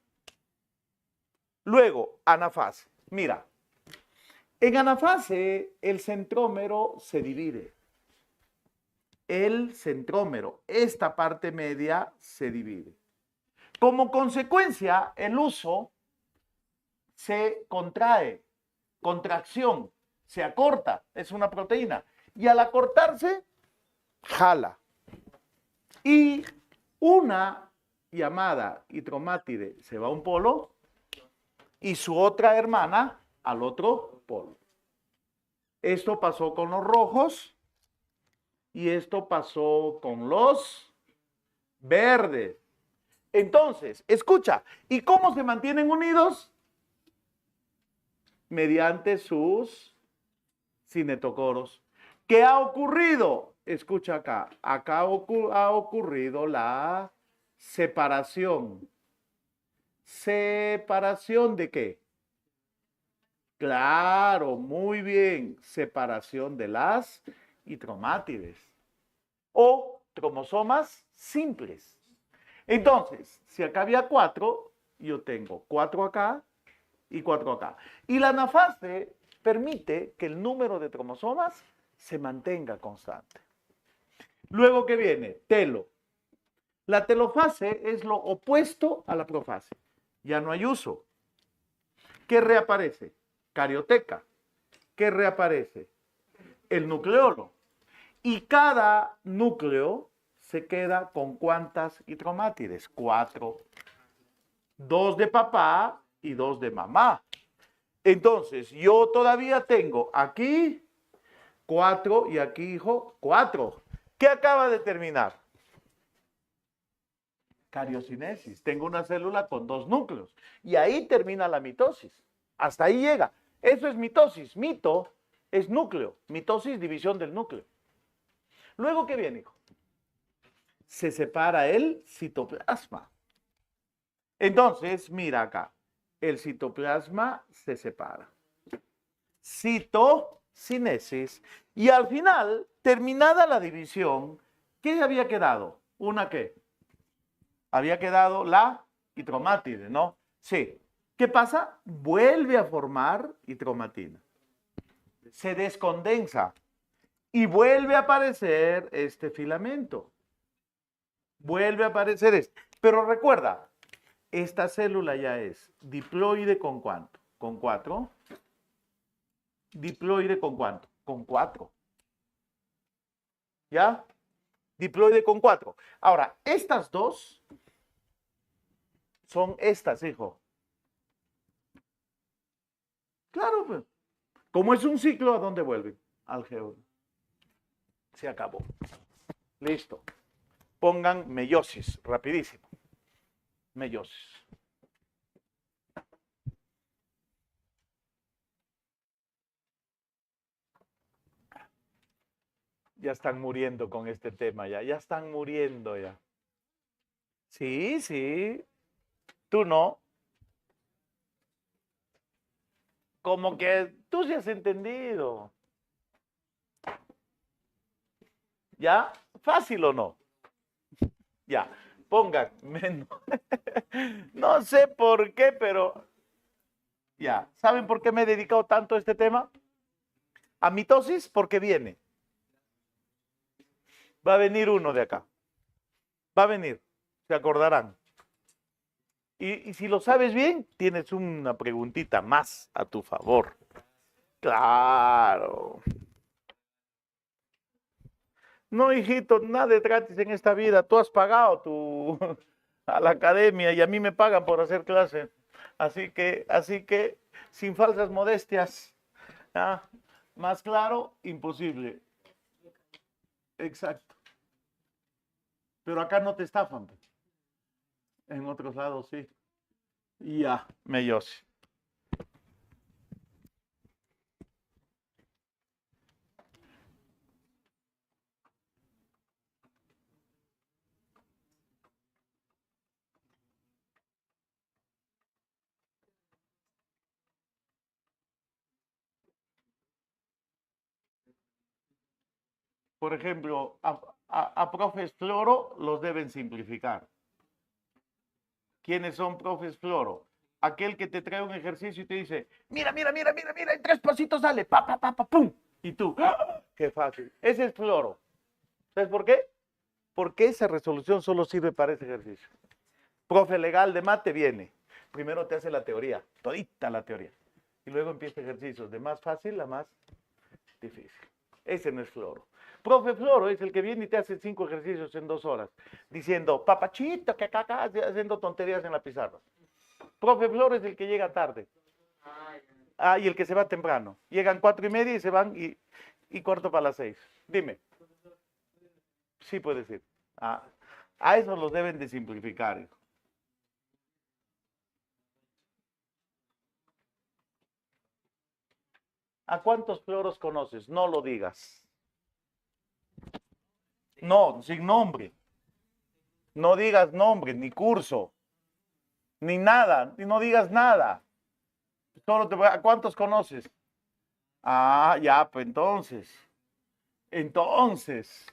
Luego, anafase. Mira, en anafase el centrómero se divide. El centrómero, esta parte media, se divide. Como consecuencia, el uso se contrae, contracción, se acorta, es una proteína. Y al acortarse, jala. Y una llamada hidromátide se va a un polo y su otra hermana al otro polo. Esto pasó con los rojos y esto pasó con los verdes. Entonces, escucha, ¿y cómo se mantienen unidos? Mediante sus cinetocoros. ¿Qué ha ocurrido? Escucha acá. Acá ha ocurrido la separación. ¿Separación de qué? Claro, muy bien. Separación de las hidromátides o cromosomas simples. Entonces, si acá había 4, yo tengo 4 acá y 4 acá. Y la anafase permite que el número de cromosomas se mantenga constante. Luego, ¿qué viene? Telo. La telofase es lo opuesto a la profase. Ya no hay uso. ¿Qué reaparece? Carioteca. ¿Qué reaparece? El nucleolo. Y cada núcleo se queda con ¿cuántas hidromátides? 4. 2 de papá y 2 de mamá. Entonces, yo todavía tengo aquí 4 y aquí, hijo, 4. ¿Qué acaba de terminar? Cariocinesis. Tengo una célula con 2 núcleos. Y ahí termina la mitosis. Hasta ahí llega. Eso es mitosis. Mito es núcleo. Mitosis, división del núcleo. Luego, ¿qué viene, hijo? Se separa el citoplasma. Entonces, mira acá. El citoplasma se separa. Citocinesis. Y al final, terminada la división, ¿qué había quedado? ¿Una qué? Había quedado la hidromátide, ¿no? Sí. ¿Qué pasa? Vuelve a formar hidromatina. Se descondensa y vuelve a aparecer este filamento. Vuelve a aparecer este. Pero recuerda, esta célula ya es diploide con ¿cuánto? Con 4. Diploide con ¿cuánto? Con 4. ¿Ya? Diploide con 4. Ahora, estas dos son estas, hijo. Claro, pues. Como es un ciclo, ¿a dónde vuelve? Al G1. Se acabó. Listo. Pongan meiosis, rapidísimo. Meiosis. Ya están muriendo con este tema, ya están muriendo ya. Sí, sí. Tú no. Como que tú sí has entendido. ¿Ya? ¿Fácil o no? Ya. Pongan menos. No sé por qué, pero ya. ¿Saben por qué me he dedicado tanto a este tema? A mitosis, porque viene. Va a venir uno de acá. Va a venir. Se acordarán. Y si lo sabes bien, tienes una preguntita más a tu favor. Claro. No, hijito, nada es gratis en esta vida. Tú has pagado a la academia y a mí me pagan por hacer clase. Así que, sin falsas modestias, ¿ah? Más claro, imposible. Exacto. Pero acá no te estafan. En otros lados sí. Ya, mellos. Por ejemplo, a profes Floro los deben simplificar. ¿Quiénes son profes Floro? Aquel que te trae un ejercicio y te dice, mira, en 3 pasitos sale, pum. Y tú, ¡ah! Qué fácil. Ese es Floro. ¿Sabes por qué? Porque esa resolución solo sirve para ese ejercicio. Profe legal de mate viene. Primero te hace la teoría, todita la teoría. Y luego empieza ejercicios de más fácil a más difícil. Ese no es Floro. Profe Floro es el que viene y te hace 5 ejercicios en 2 horas, diciendo, papachito, que acá, haciendo tonterías en la pizarra. Profe Floro es el que llega tarde. Y el que se va temprano. Llegan 4:30 y se van y 5:45. Dime. Sí puede ser. A eso los deben de simplificar, hijo. ¿A cuántos floros conoces? No lo digas. No, sin nombre. No digas nombre, ni curso, ni nada, y no digas nada. Solo ¿a cuántos conoces? Ya, pues entonces. Entonces.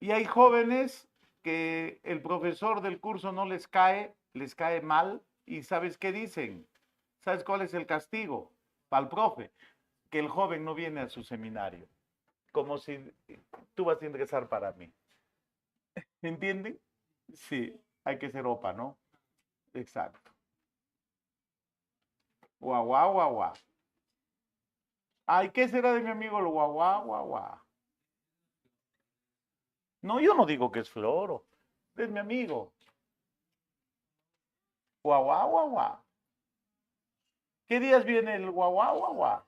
Y hay jóvenes que el profesor del curso no les cae mal, y ¿sabes qué dicen? ¿Sabes cuál es el castigo para el profe? Que el joven no viene a su seminario, como si tú vas a ingresar para mí. ¿Entienden? Sí, hay que ser opa, ¿no? Exacto. Guau, guau, guau, guau. Ay, ¿qué será de mi amigo el guau, guau, guau, guau? No, yo no digo que es floro. Es mi amigo. Guau, guau, guau, guau. ¿Qué días viene el guau, guau, guau, guau?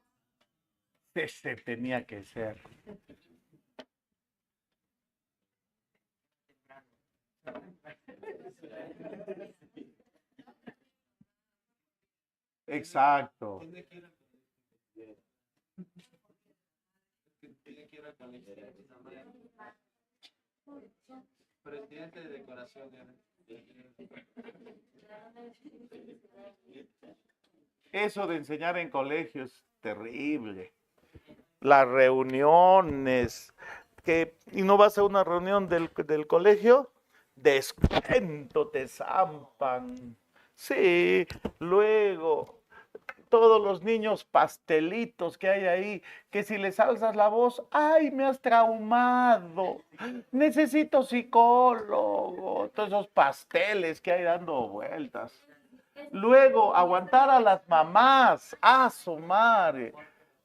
Ese tenía que ser. Exacto. Presidente de decoración. Eso de enseñar en colegio es terrible. Las reuniones, y no vas a una reunión del colegio, descuento, te zampan. Sí, luego todos los niños pastelitos que hay ahí, que si les alzas la voz, ¡ay, me has traumado! Necesito psicólogo. Todos esos pasteles que hay dando vueltas. Luego, aguantar a las mamás, su madre.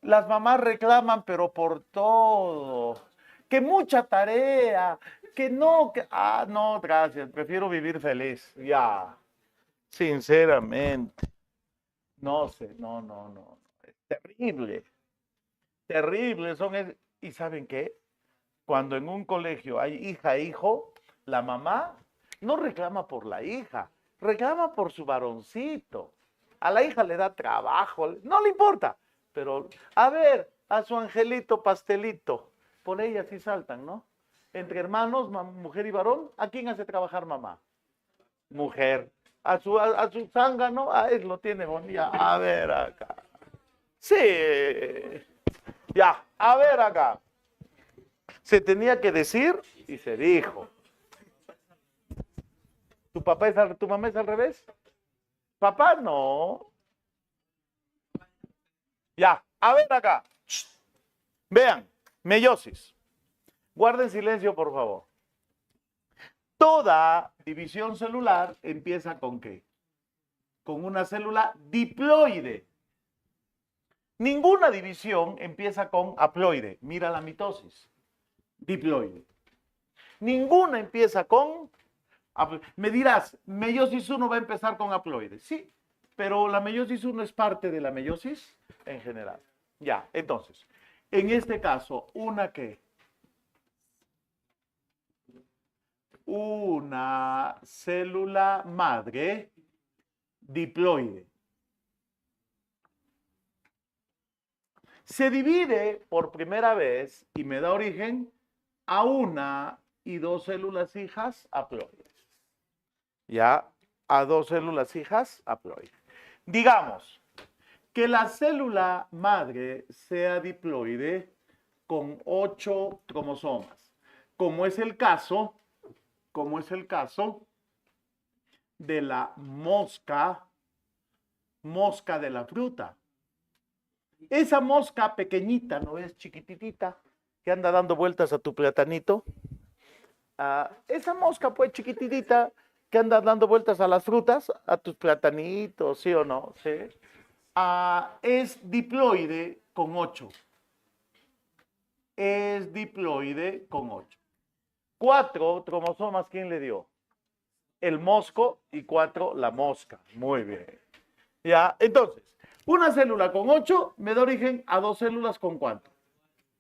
Las mamás reclaman, pero por todo. Que mucha tarea, que no, no, gracias, prefiero vivir feliz. Ya, sinceramente. No sé, no. Es terrible, terrible. ¿Y saben qué? Cuando en un colegio hay hija e hijo, la mamá no reclama por la hija, reclama por su varoncito. A la hija le da trabajo, no le importa, pero a ver, a su angelito pastelito, por ella sí saltan, ¿no? Entre hermanos, mujer y varón, ¿a quién hace trabajar mamá? Mujer. A su zángano, a él lo tiene bonita. A ver acá. Sí. Ya, a ver acá. Se tenía que decir y se dijo. ¿Tu mamá es al revés? Papá no. Ya, a ver acá. Vean, meiosis. Guarden silencio, por favor. Toda división celular empieza ¿con qué? Con una célula diploide. Ninguna división empieza con haploide. Mira la mitosis. Diploide. Ninguna empieza con... Me dirás, meiosis 1 va a empezar con haploide. Sí, pero la meiosis 1 es parte de la meiosis en general. Ya, entonces, en este caso, ¿una qué? Una célula madre diploide. Se divide por primera vez y me da origen a una y dos células hijas haploides. Ya, a dos células hijas haploides. Digamos que la célula madre sea diploide con 8 cromosomas, como es el caso de la mosca de la fruta. Esa mosca pequeñita, ¿no es? Chiquititita, que anda dando vueltas a tu platanito. Esa mosca, pues, chiquititita, que anda dando vueltas a las frutas, a tus platanitos, ¿sí o no? ¿Sí? Es diploide con 8. Es diploide con 8. 4 cromosomas, ¿quién le dio? El mosco, y 4 la mosca. Muy bien. Ya, entonces, una célula con 8 me da origen a dos células con ¿cuánto?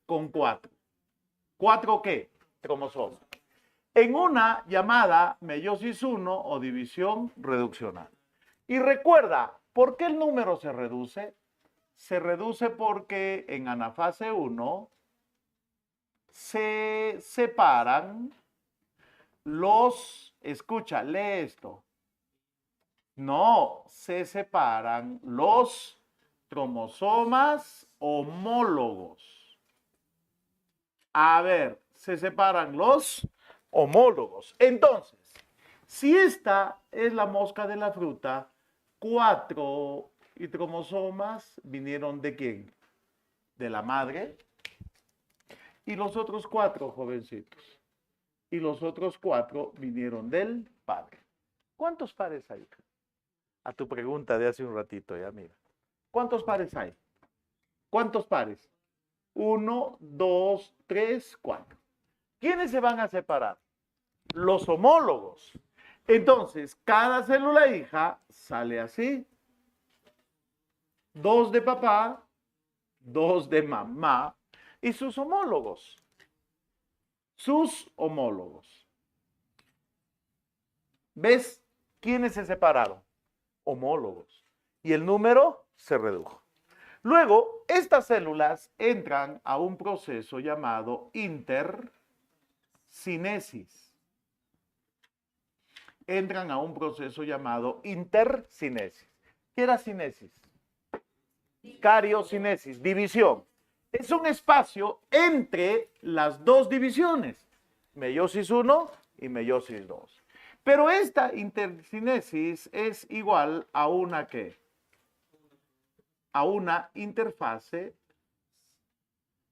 Con 4. ¿4 qué? Cromosomas. En una llamada meiosis 1 o división reduccional. Y recuerda, ¿por qué el número se reduce? Se reduce porque en anafase 1 se separan escucha, lee esto. No, se separan los cromosomas homólogos. A ver, se separan los homólogos. Entonces, si esta es la mosca de la fruta, 4 cromosomas vinieron ¿de quién? De la madre. Y los otros 4, jovencitos. Y los otros 4 vinieron del padre. ¿Cuántos pares hay? A tu pregunta de hace un ratito, ya mira. ¿Cuántos pares hay? ¿Cuántos pares? 1, 2, 3, 4. ¿Quiénes se van a separar? Los homólogos. Entonces, cada célula hija sale así. 2 de papá, 2 de mamá y sus homólogos. Sus homólogos. ¿Ves quiénes se separaron? Homólogos. Y el número se redujo. Luego, estas células entran a un proceso llamado intercinesis. Entran a un proceso llamado intercinesis. ¿Qué era cinesis? Cariocinesis, división. Es un espacio entre las dos divisiones, meiosis 1 y meiosis 2. Pero esta intercinesis es igual a una ¿qué? A una interfase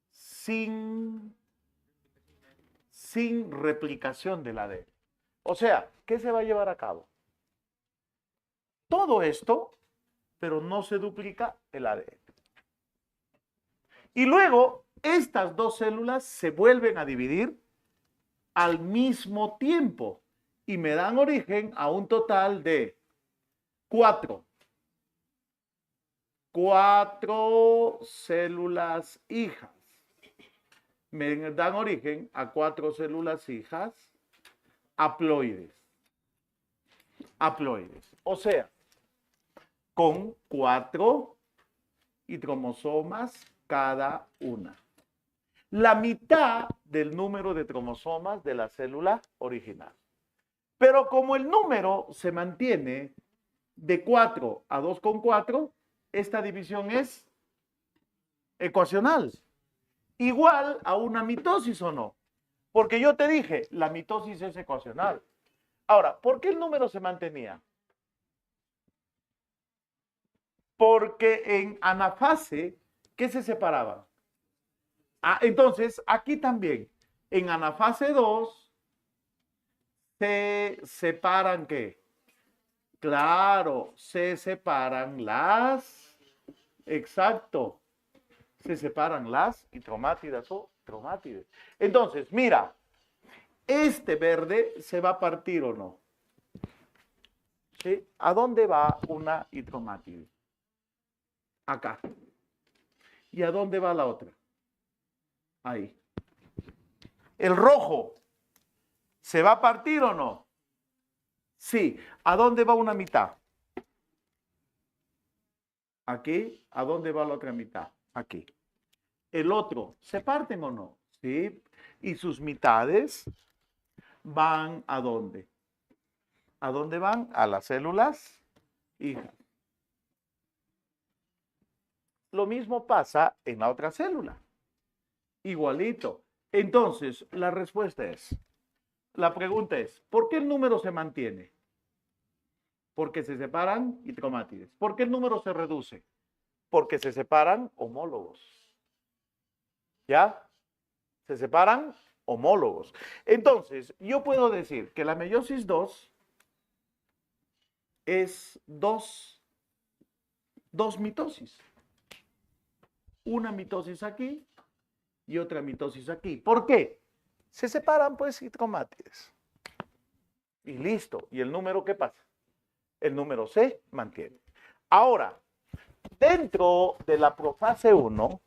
sin replicación del ADN. O sea, ¿qué se va a llevar a cabo? Todo esto, pero no se duplica el ADN. Y luego, estas dos células se vuelven a dividir al mismo tiempo y me dan origen a un total de 4 células hijas. Me dan origen a 4 células hijas haploides. O sea, con 4 cromosomas cada una. La mitad del número de cromosomas de la célula original. Pero como el número se mantiene de 4 a 2,4, esta división es ecuacional. Igual a una mitosis o no. Porque yo te dije, la mitosis es ecuacional. Ahora, ¿por qué el número se mantenía? Porque en anafase, ¿qué se separaban? Entonces, aquí también, en anafase 2, se separan ¿qué? Claro, se separan exacto, se separan las intromátidas o tromátides. Entonces, mira, este verde se va a partir o no. ¿Sí? ¿A dónde va una intromátide? Acá. ¿Y a dónde va la otra? Ahí. El rojo, ¿se va a partir o no? Sí. ¿A dónde va una mitad? Aquí. ¿A dónde va la otra mitad? Aquí. El otro, ¿se parten o no? Sí. ¿Y sus mitades van a dónde? ¿A dónde van? A las células hijas. Lo mismo pasa en la otra célula. Igualito. Entonces, la respuesta es, la pregunta es, ¿por qué el número se mantiene? Porque se separan intromátides. ¿Por qué el número se reduce? Porque se separan homólogos. ¿Ya? Se separan homólogos. Entonces, yo puedo decir que la meiosis 2 es dos mitosis. Una mitosis aquí y otra mitosis aquí. ¿Por qué? Se separan pues intromátides. Y listo. ¿Y el número qué pasa? El número se mantiene. Ahora, dentro de la profase 1,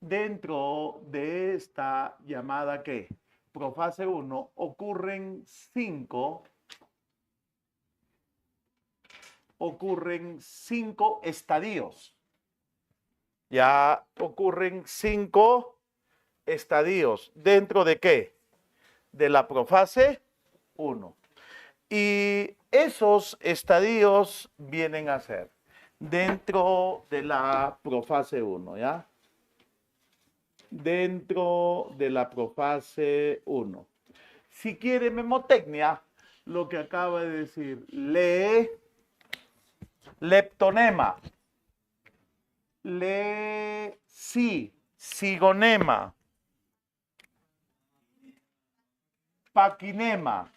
dentro de esta llamada ¿qué? Profase 1, ocurren cinco estadios. Ya ocurren 5 estadios. ¿Dentro de qué? De la profase 1. Y esos estadios vienen a ser dentro de la profase 1, ¿ya? Dentro de la profase 1. Si quiere memotecnia, lo que acaba de decir, lee leptonema, lee cigonema, paquinema,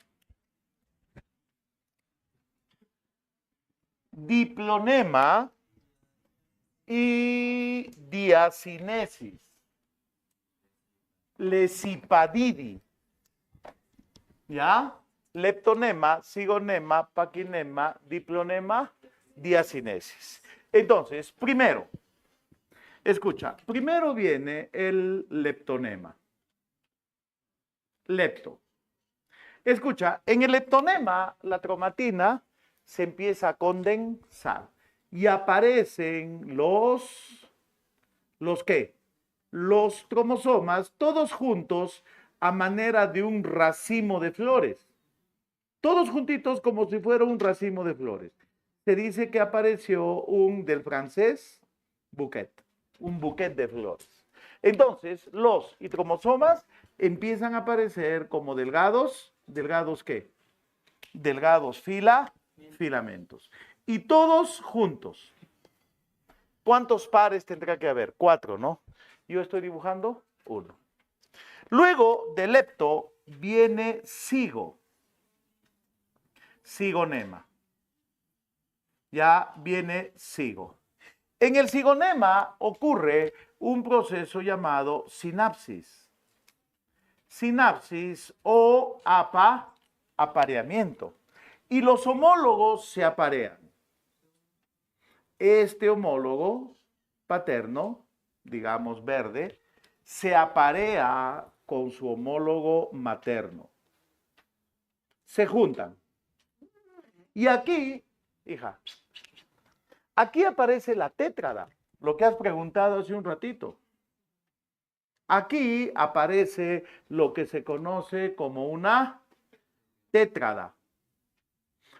diplonema y diacinesis. Lesipadidi. ¿Ya? Leptonema, cigonema, paquinema, diplonema, diacinesis. Entonces, primero, escucha, primero viene el leptonema. Lepto. Escucha, en el leptonema, la tromatina se empieza a condensar y aparecen ¿los qué? Los cromosomas, todos juntos a manera de un racimo de flores. Todos juntitos como si fuera un racimo de flores. Se dice que apareció del francés, bouquet, un bouquet de flores. Entonces, los cromosomas empiezan a aparecer como delgados, ¿delgados qué? Delgados filamentos. Y todos juntos. ¿Cuántos pares tendrá que haber? 4, ¿no? Yo estoy dibujando 1. Luego del lepto viene cigonema. Ya viene cigo. En el cigonema ocurre un proceso llamado sinapsis. Sinapsis o apareamiento. Y los homólogos se aparean. Este homólogo paterno, digamos verde, se aparea con su homólogo materno. Se juntan. Y aquí, hija, aquí aparece la tétrada, lo que has preguntado hace un ratito. Aquí aparece lo que se conoce como una tétrada.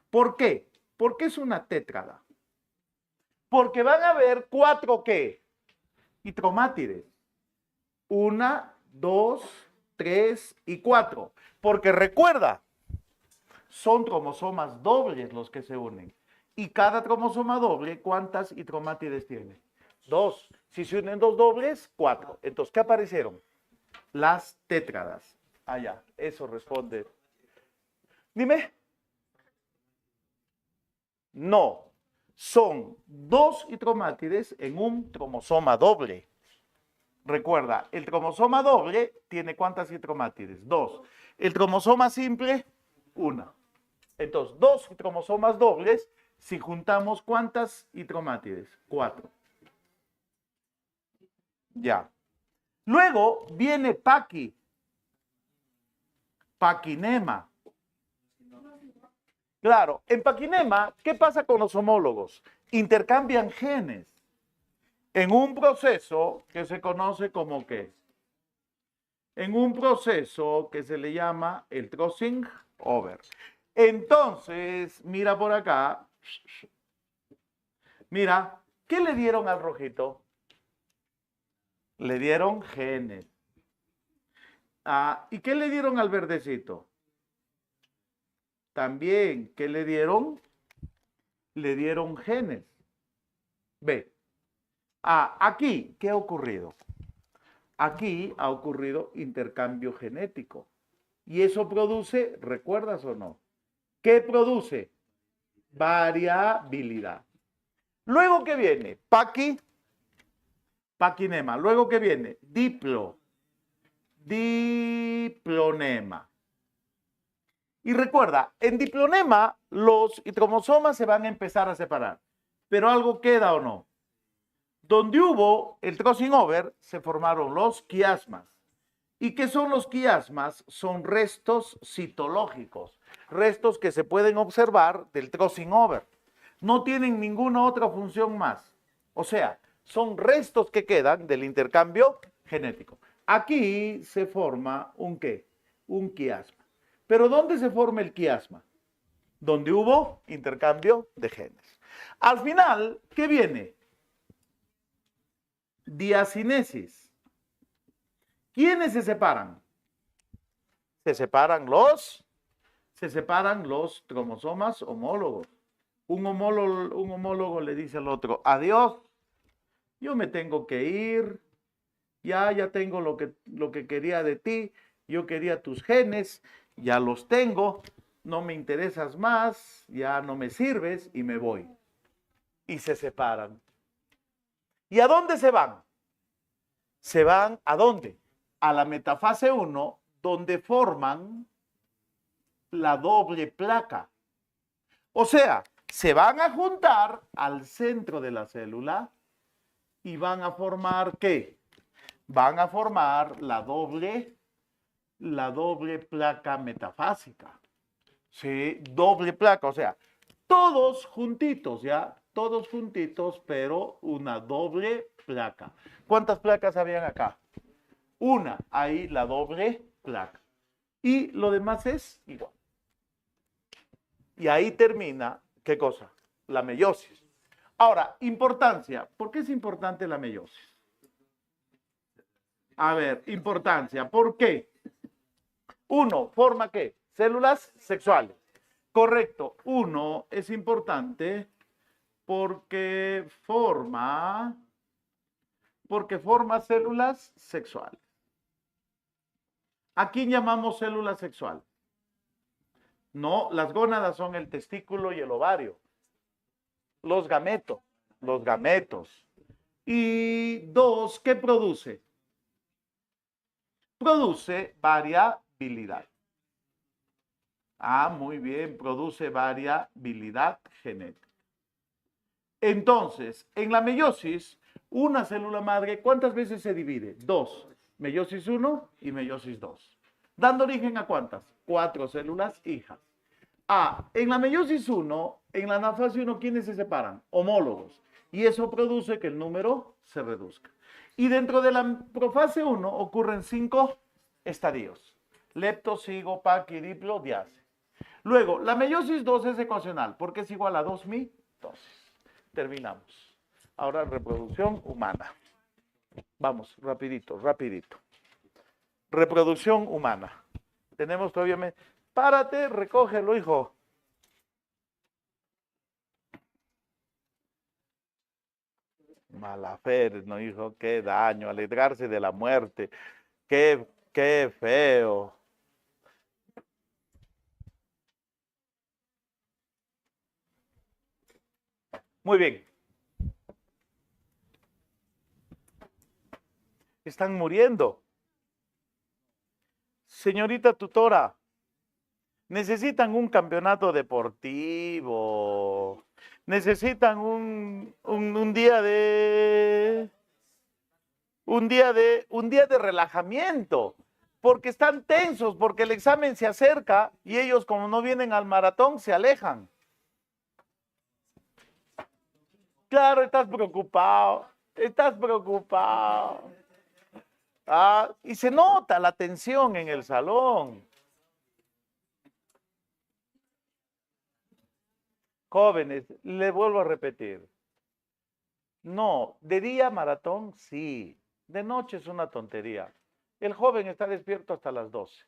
¿Por qué? ¿Por qué es una tétrada? Porque van a haber 4 ¿qué? Hitromátides. 1, 2, 3 y 4. Porque recuerda, son cromosomas dobles los que se unen. Y cada cromosoma doble, ¿cuántas hitromátides tiene? 2. Si se unen 2 dobles, 4. Entonces, ¿qué aparecieron? Las tétradas. Ya, eso responde. Dime. No, son 2 hitromátides en un cromosoma doble. Recuerda, el cromosoma doble tiene ¿cuántas hitromátides? 2. El cromosoma simple, 1. Entonces, 2 cromosomas dobles, si juntamos ¿cuántas hitromátides? 4. Ya. Luego viene paquinema. Claro, en paquinema, ¿qué pasa con los homólogos? Intercambian genes en un proceso que se conoce como ¿qué? En un proceso que se le llama el crossing over. Entonces, mira por acá. Mira, ¿qué le dieron al rojito? Le dieron genes. ¿Y qué le dieron al verdecito? También, ¿qué le dieron? Le dieron genes. Ve. Aquí, ¿qué ha ocurrido? Aquí ha ocurrido intercambio genético. Y eso produce, ¿recuerdas o no? ¿Qué produce? Variabilidad. Luego, ¿qué viene? Paquinema. Luego, ¿qué viene? Diplonema. Y recuerda, en diplonema los cromosomas se van a empezar a separar. Pero algo queda o no. Donde hubo el crossing over, se formaron los quiasmas. ¿Y qué son los quiasmas? Son restos citológicos, restos que se pueden observar del crossing over. No tienen ninguna otra función más. O sea, son restos que quedan del intercambio genético. Aquí se forma un ¿qué? Un quiasma. ¿Pero dónde se forma el quiasma? Donde hubo intercambio de genes. Al final, ¿qué viene? Diacinesis. ¿Quiénes se separan? Se separan los cromosomas homólogos. Un homólogo le dice al otro, adiós, yo me tengo que ir, ya tengo lo que quería de ti, yo quería tus genes, ya los tengo, no me interesas más, ya no me sirves y me voy. Y se separan. ¿Y a dónde se van? Se van ¿a dónde? A la metafase 1, donde forman la doble placa. O sea, se van a juntar al centro de la célula y van a formar ¿qué? Van a formar la doble placa metafásica. Sí, doble placa, o sea, todos juntitos, ¿ya? Todos juntitos, pero una doble placa. ¿Cuántas placas habían acá? Una, ahí la doble placa. Y lo demás es igual. Y ahí termina, ¿qué cosa? La meiosis. Ahora, importancia. ¿Por qué es importante la meiosis? A ver, importancia. ¿Por qué? Uno, ¿forma qué? Células sexuales. Correcto. Uno es importante porque forma células sexuales. ¿A quién llamamos células sexuales? No, las gónadas son el testículo y el ovario. Los gametos. Y dos, ¿qué produce? Produce variabilidad. Muy bien, produce variabilidad genética. Entonces, en la meiosis, una célula madre, ¿cuántas veces se divide? 2. Meiosis 1 y meiosis 2. ¿Dando origen a cuántas? 4 células hijas. En la meiosis 1, en la anafase 1, ¿quiénes se separan? Homólogos. Y eso produce que el número se reduzca. Y dentro de la profase 1 ocurren 5 estadios. Lepto, cigo, paqui, diplo, diase. Luego, la meiosis 2 es ecuacional porque es igual a 2 mitosis. Terminamos. Ahora reproducción humana. Vamos, rapidito, rapidito. Reproducción humana. Tenemos todavía... Párate, recógelo, hijo. Malafer, no, hijo, qué daño, alegrarse de la muerte. Qué feo. Muy bien. Están muriendo. Señorita tutora, necesitan un campeonato deportivo. Necesitan un día de... Un día de relajamiento. Porque están tensos, porque el examen se acerca y ellos, como no vienen al maratón, se alejan. Claro, estás preocupado. Estás preocupado. Ah, y se nota la tensión en el salón. Jóvenes, le vuelvo a repetir. No, de día maratón, sí. De noche es una tontería. El joven está despierto hasta las 12.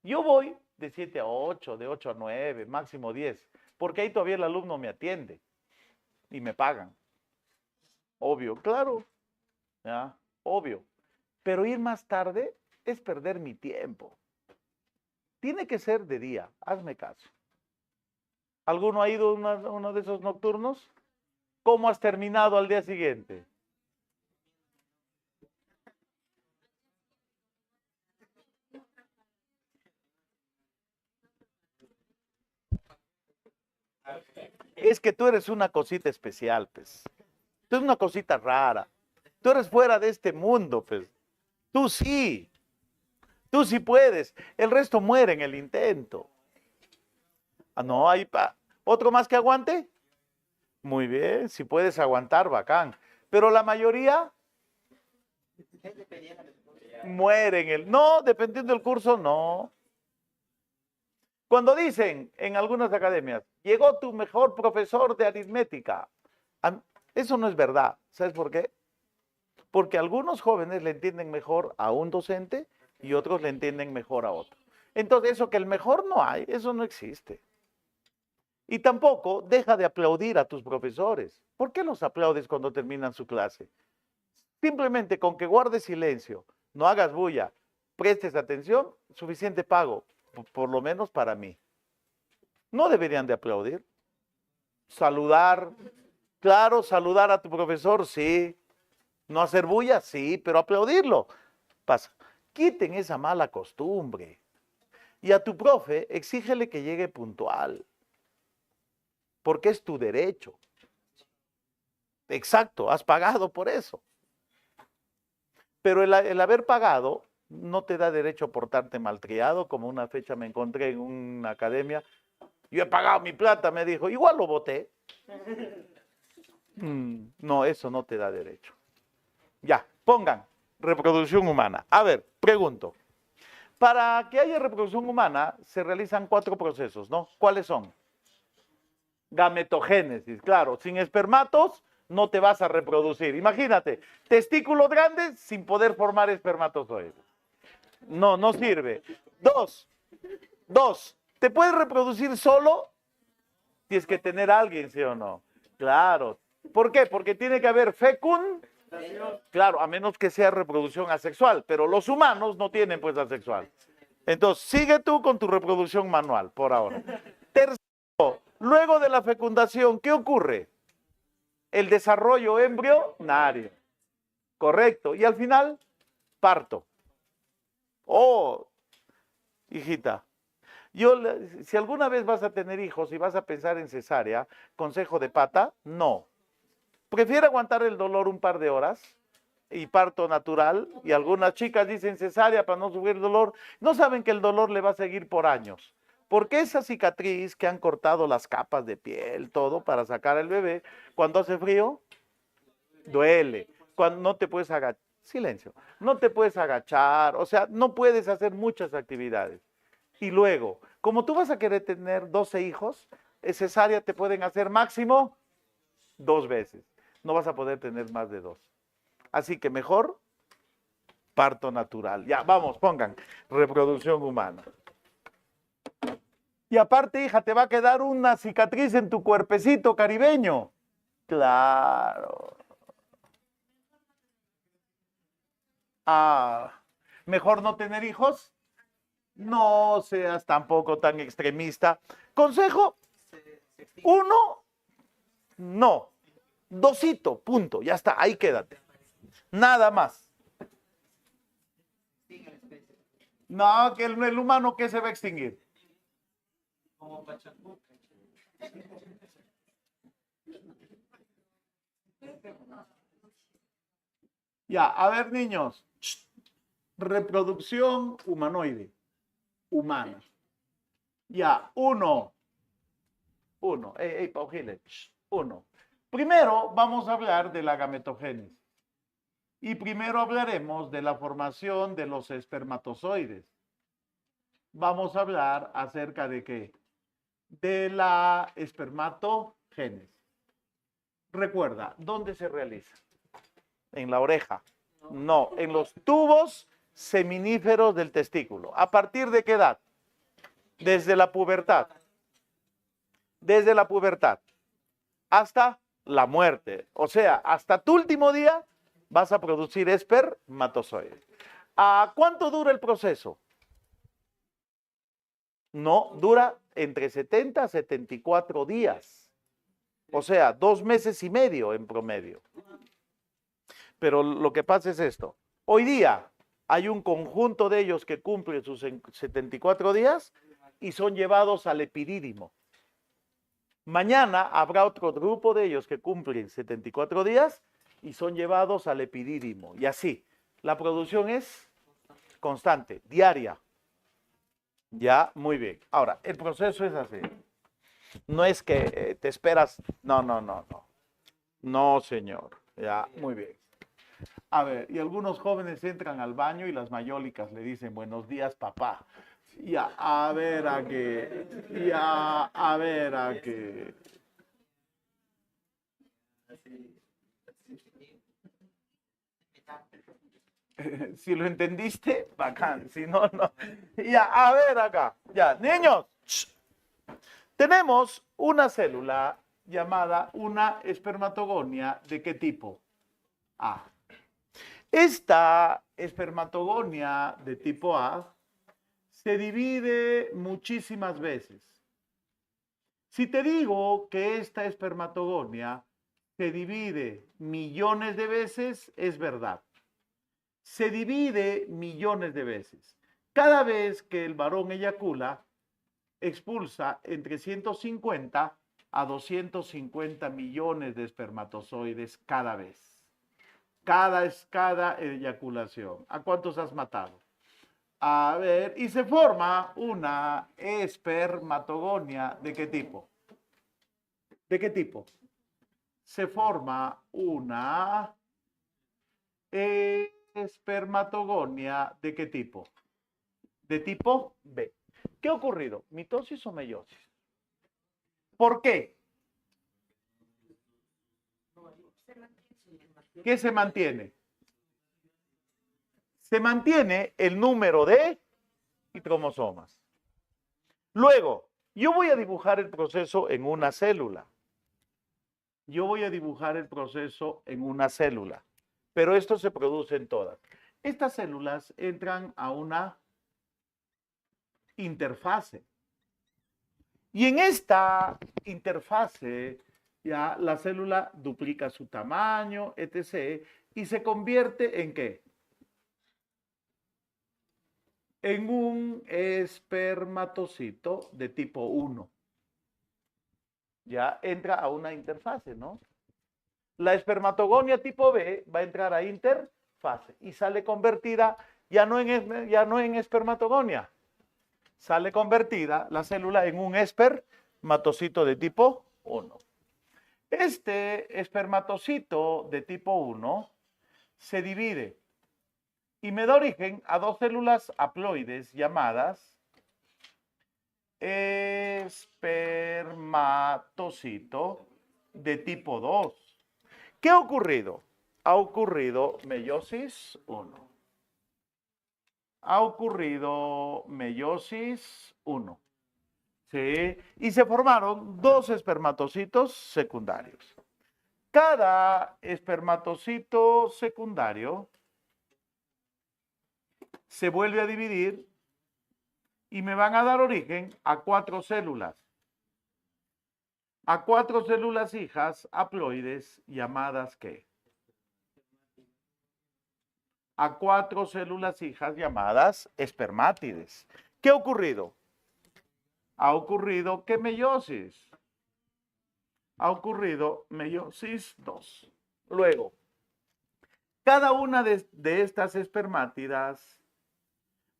Yo voy de 7 a 8, de 8 a 9, máximo 10, porque ahí todavía el alumno me atiende y me pagan. Obvio, claro, ¿ya? Obvio. Pero ir más tarde es perder mi tiempo. Tiene que ser de día, hazme caso. ¿Alguno ha ido a uno de esos nocturnos? ¿Cómo has terminado al día siguiente? Es que tú eres una cosita especial, pues. Tú eres una cosita rara. Tú eres fuera de este mundo, pues. Tú sí. Tú sí puedes. El resto muere en el intento. Ah, no, hay ¿otro más que aguante? Muy bien, si puedes aguantar, bacán. Pero la mayoría muere en el... No, dependiendo del curso, no. Cuando dicen en algunas academias, llegó tu mejor profesor de aritmética, eso no es verdad. ¿Sabes por qué? Porque algunos jóvenes le entienden mejor a un docente y otros le entienden mejor a otro. Entonces, eso que el mejor no hay, eso no existe. Y tampoco deja de aplaudir a tus profesores. ¿Por qué los aplaudes cuando terminan su clase? Simplemente con que guardes silencio, no hagas bulla, prestes atención, suficiente pago, por lo menos para mí. No deberían de aplaudir. Saludar, claro, saludar a tu profesor, sí. No hacer bulla, sí, pero aplaudirlo. Pasa. Quiten esa mala costumbre. Y a tu profe, exígele que llegue puntual. Porque es tu derecho. Exacto, has pagado por eso. Pero el haber pagado no te da derecho a portarte malcriado, como una fecha me encontré en una academia. Yo he pagado mi plata, me dijo, igual lo voté. No, eso no te da derecho. Ya, pongan reproducción humana. A ver, pregunto. Para que haya reproducción humana se realizan 4 procesos, ¿no? ¿Cuáles son? Gametogénesis, claro. Sin espermatos no te vas a reproducir. Imagínate, testículos grandes sin poder formar espermatozoides. No, no sirve. Dos, ¿te puedes reproducir solo? Tienes que tener a alguien, ¿sí o no? Claro. ¿Por qué? Porque tiene que haber claro, a menos que sea reproducción asexual, pero los humanos no tienen pues asexual. Entonces, sigue tú con tu reproducción manual, por ahora. Tercero, luego de la fecundación, ¿qué ocurre? El desarrollo embrionario. Correcto. Y al final, parto. Oh, hijita, si alguna vez vas a tener hijos y vas a pensar en cesárea, consejo de pata, no. Prefiere aguantar el dolor un par de horas y parto natural, y algunas chicas dicen cesárea para no sufrir dolor, no saben que el dolor le va a seguir por años. Porque esa cicatriz que han cortado las capas de piel, todo para sacar al bebé, cuando hace frío, duele. Cuando no te puedes agachar, silencio, no te puedes agachar, o sea, no puedes hacer muchas actividades. Y luego, como tú vas a querer tener 12 hijos, cesárea te pueden hacer máximo 2 veces. No vas a poder tener más de 2. Así que mejor parto natural. Ya, vamos, pongan reproducción humana. Y aparte, hija, te va a quedar una cicatriz en tu cuerpecito caribeño. Claro. Ah, ¿mejor no tener hijos? No seas tampoco tan extremista. Consejo, 1, no. 2, punto. Ya está, ahí quédate. Nada más. No, que el humano que se va a extinguir. Ya, a ver, niños. Reproducción humanoide. Humana. Ya, 1. Paujile. 1. Primero vamos a hablar de la gametogénesis. Y primero hablaremos de la formación de los espermatozoides. Vamos a hablar acerca de qué? De la espermatogénesis. Recuerda, ¿dónde se realiza? En la oreja. No, en los tubos seminíferos del testículo. ¿A partir de qué edad? Desde la pubertad. Desde la pubertad hasta la muerte. O sea, hasta tu último día vas a producir espermatozoides. ¿A cuánto dura el proceso? No, dura entre 70 a 74 días. O sea, 2 meses y medio en promedio. Pero lo que pasa es esto. Hoy día hay un conjunto de ellos que cumplen sus 74 días y son llevados al epidídimo. Mañana habrá otro grupo de ellos que cumplen 74 días y son llevados al epidídimo. Y así, la producción es constante, diaria. Ya, muy bien. Ahora, el proceso es así. No es que te esperas. No. No, señor. Ya, muy bien. A ver, y algunos jóvenes entran al baño y las mayólicas le dicen, buenos días, papá. Ya, a ver a qué. Ya, a ver a qué. Si lo entendiste, bacán. Si no, no. Ya, a ver acá. Ya, niños. Tenemos una célula llamada una espermatogonia. ¿De qué tipo? A. Esta espermatogonia de tipo A se divide muchísimas veces. Si te digo que esta espermatogonia se divide millones de veces, es verdad. Se divide millones de veces. Cada vez que el varón eyacula, expulsa entre 150 a 250 millones de espermatozoides cada vez. Cada eyaculación. ¿A cuántos has matado? A ver, y se forma una espermatogonia. ¿De qué tipo? ¿De qué tipo? Se forma una espermatogonia. ¿De qué tipo? De tipo B. ¿Qué ha ocurrido? ¿Mitosis o meiosis? ¿Por qué? ¿Qué se mantiene? Se mantiene el número de cromosomas. Luego, yo voy a dibujar el proceso en una célula. Pero esto se produce en todas. Estas células entran a una interfase. Y en esta interfase, ya la célula duplica su tamaño, etc. Y se convierte ¿en qué? En un espermatocito de tipo 1. Ya entra a una interfase, ¿no? La espermatogonia tipo B va a entrar a interfase y sale convertida ya no en espermatogonia. Sale convertida la célula en un espermatocito de tipo 1. Este espermatocito de tipo 1 se divide y me da origen a 2 células haploides llamadas espermatocito de tipo 2, ¿Qué ha ocurrido? Ha ocurrido meiosis 1. Ha ocurrido meiosis 1. ¿Sí? Y se formaron 2 espermatocitos secundarios. Cada espermatocito secundario se vuelve a dividir y me van a dar origen a 4 células. A 4 células hijas haploides llamadas ¿qué? A 4 células hijas llamadas espermátides. ¿Qué ha ocurrido? Ha ocurrido que meiosis. Ha ocurrido meiosis 2. Luego, cada una de estas espermátidas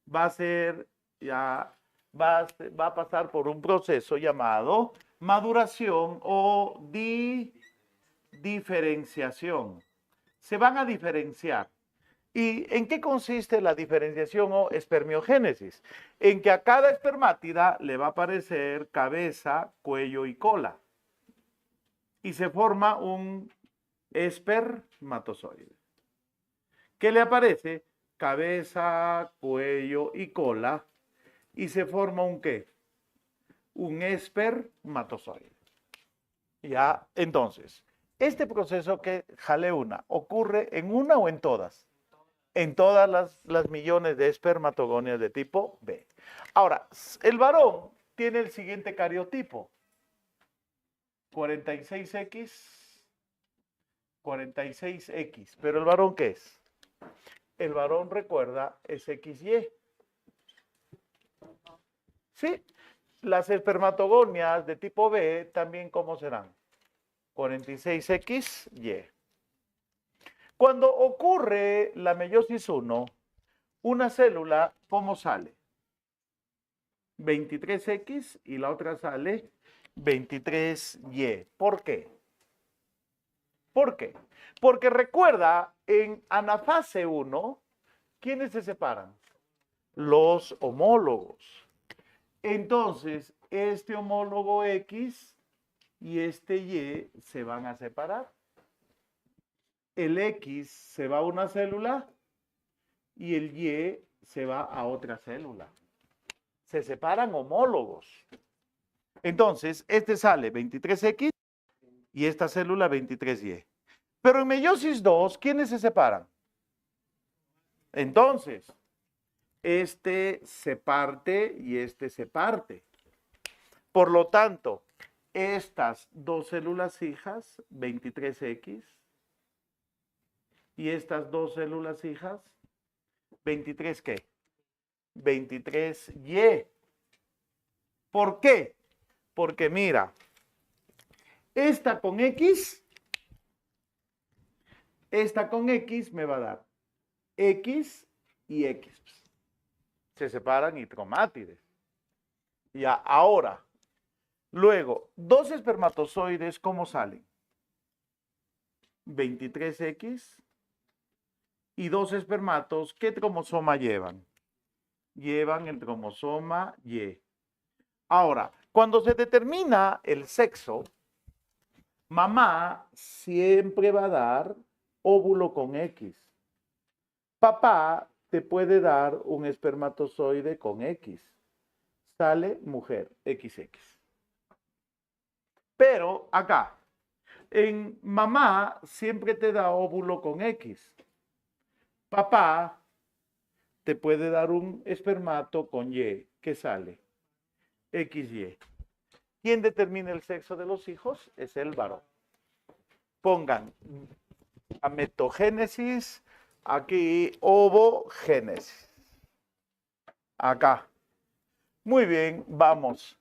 va a pasar por un proceso llamado maduración o diferenciación. Se van a diferenciar. ¿Y en qué consiste la diferenciación o espermiogénesis? En que a cada espermátida le va a aparecer cabeza, cuello y cola. Y se forma un espermatozoide. ¿Qué le aparece? Cabeza, cuello y cola. Y se forma un ¿qué? Un espermatozoide. Ya, entonces, este proceso que jale una, ¿ocurre en una o en todas? En todas las millones de espermatogonias de tipo B. Ahora, el varón tiene el siguiente cariotipo. 46X, 46X. ¿Pero el varón qué es? El varón, recuerda, es XY. ¿Sí? Las espermatogonias de tipo B también, ¿cómo serán? 46XY. Cuando ocurre la meiosis 1, una célula, ¿cómo sale? 23X y la otra sale 23Y. ¿Por qué? ¿Por qué? Porque recuerda, en anafase 1, ¿quiénes se separan? Los homólogos. Entonces, este homólogo X y este Y se van a separar. El X se va a una célula y el Y se va a otra célula. Se separan homólogos. Entonces, este sale 23X y esta célula 23Y. Pero en meiosis 2, ¿quiénes se separan? Entonces, este se parte y este se parte. Por lo tanto, estas 2 células hijas, 23X, y estas 2 células hijas, 23 ¿qué? 23Y. ¿Por qué? Porque mira, esta con X me va a dar X y X. Se separan y cromátides. Ya, ahora, luego, 2 espermatozoides, ¿cómo salen? 23X y 2 espermatos, ¿qué cromosoma llevan? Llevan el cromosoma Y. Ahora, cuando se determina el sexo, mamá siempre va a dar óvulo con X. Papá te puede dar un espermatozoide con X. Sale mujer, XX. Pero acá, en mamá siempre te da óvulo con X. Papá te puede dar un espermato con Y. ¿Qué sale? XY. ¿Quién determina el sexo de los hijos? Es el varón. Pongan gametogénesis, aquí ovogénesis. Acá. Muy bien, vamos.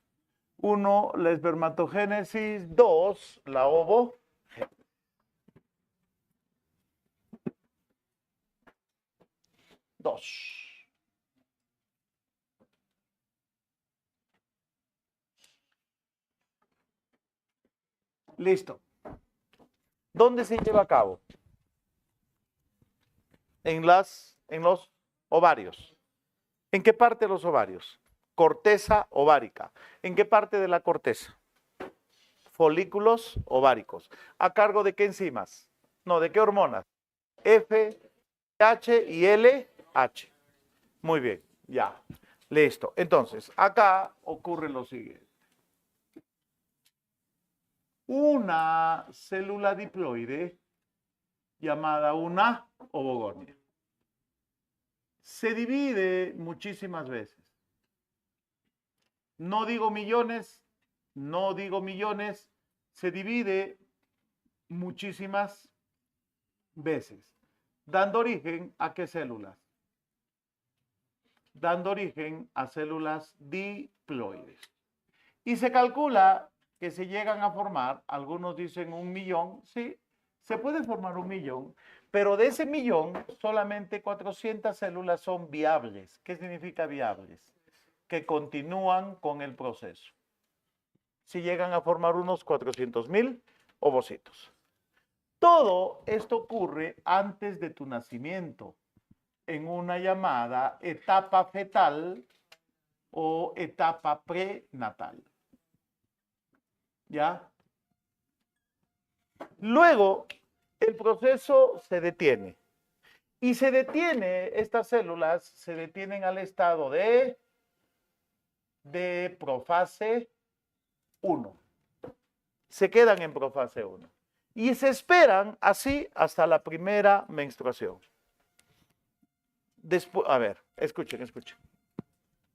1, la espermatogénesis. 2, la ovogénesis. 2. Listo. ¿Dónde se lleva a cabo? En los ovarios. ¿En qué parte de los ovarios? Corteza ovárica. ¿En qué parte de la corteza? Folículos ováricos. ¿A cargo de qué enzimas? No, ¿de qué hormonas? F, H y LH. Muy bien, ya. Listo. Entonces, acá ocurre lo siguiente. Una célula diploide llamada una ovogonia se divide muchísimas veces. No digo millones, se divide muchísimas veces, dando origen a qué células? Dando origen a células diploides. Y se calcula que se llegan a formar, algunos dicen 1.000.000, sí, se puede formar 1.000.000, pero de ese 1.000.000 solamente 400 células son viables. ¿Qué significa viables? Que continúan con el proceso. Si llegan a formar unos 400.000 ovocitos. Todo esto ocurre antes de tu nacimiento, en una llamada etapa fetal o etapa prenatal. ¿Ya? Luego, el proceso se detiene. Y se detiene, estas células se detienen al estado de profase 1. Se quedan en profase 1. Y se esperan así hasta la primera menstruación. Después, a ver, escuchen.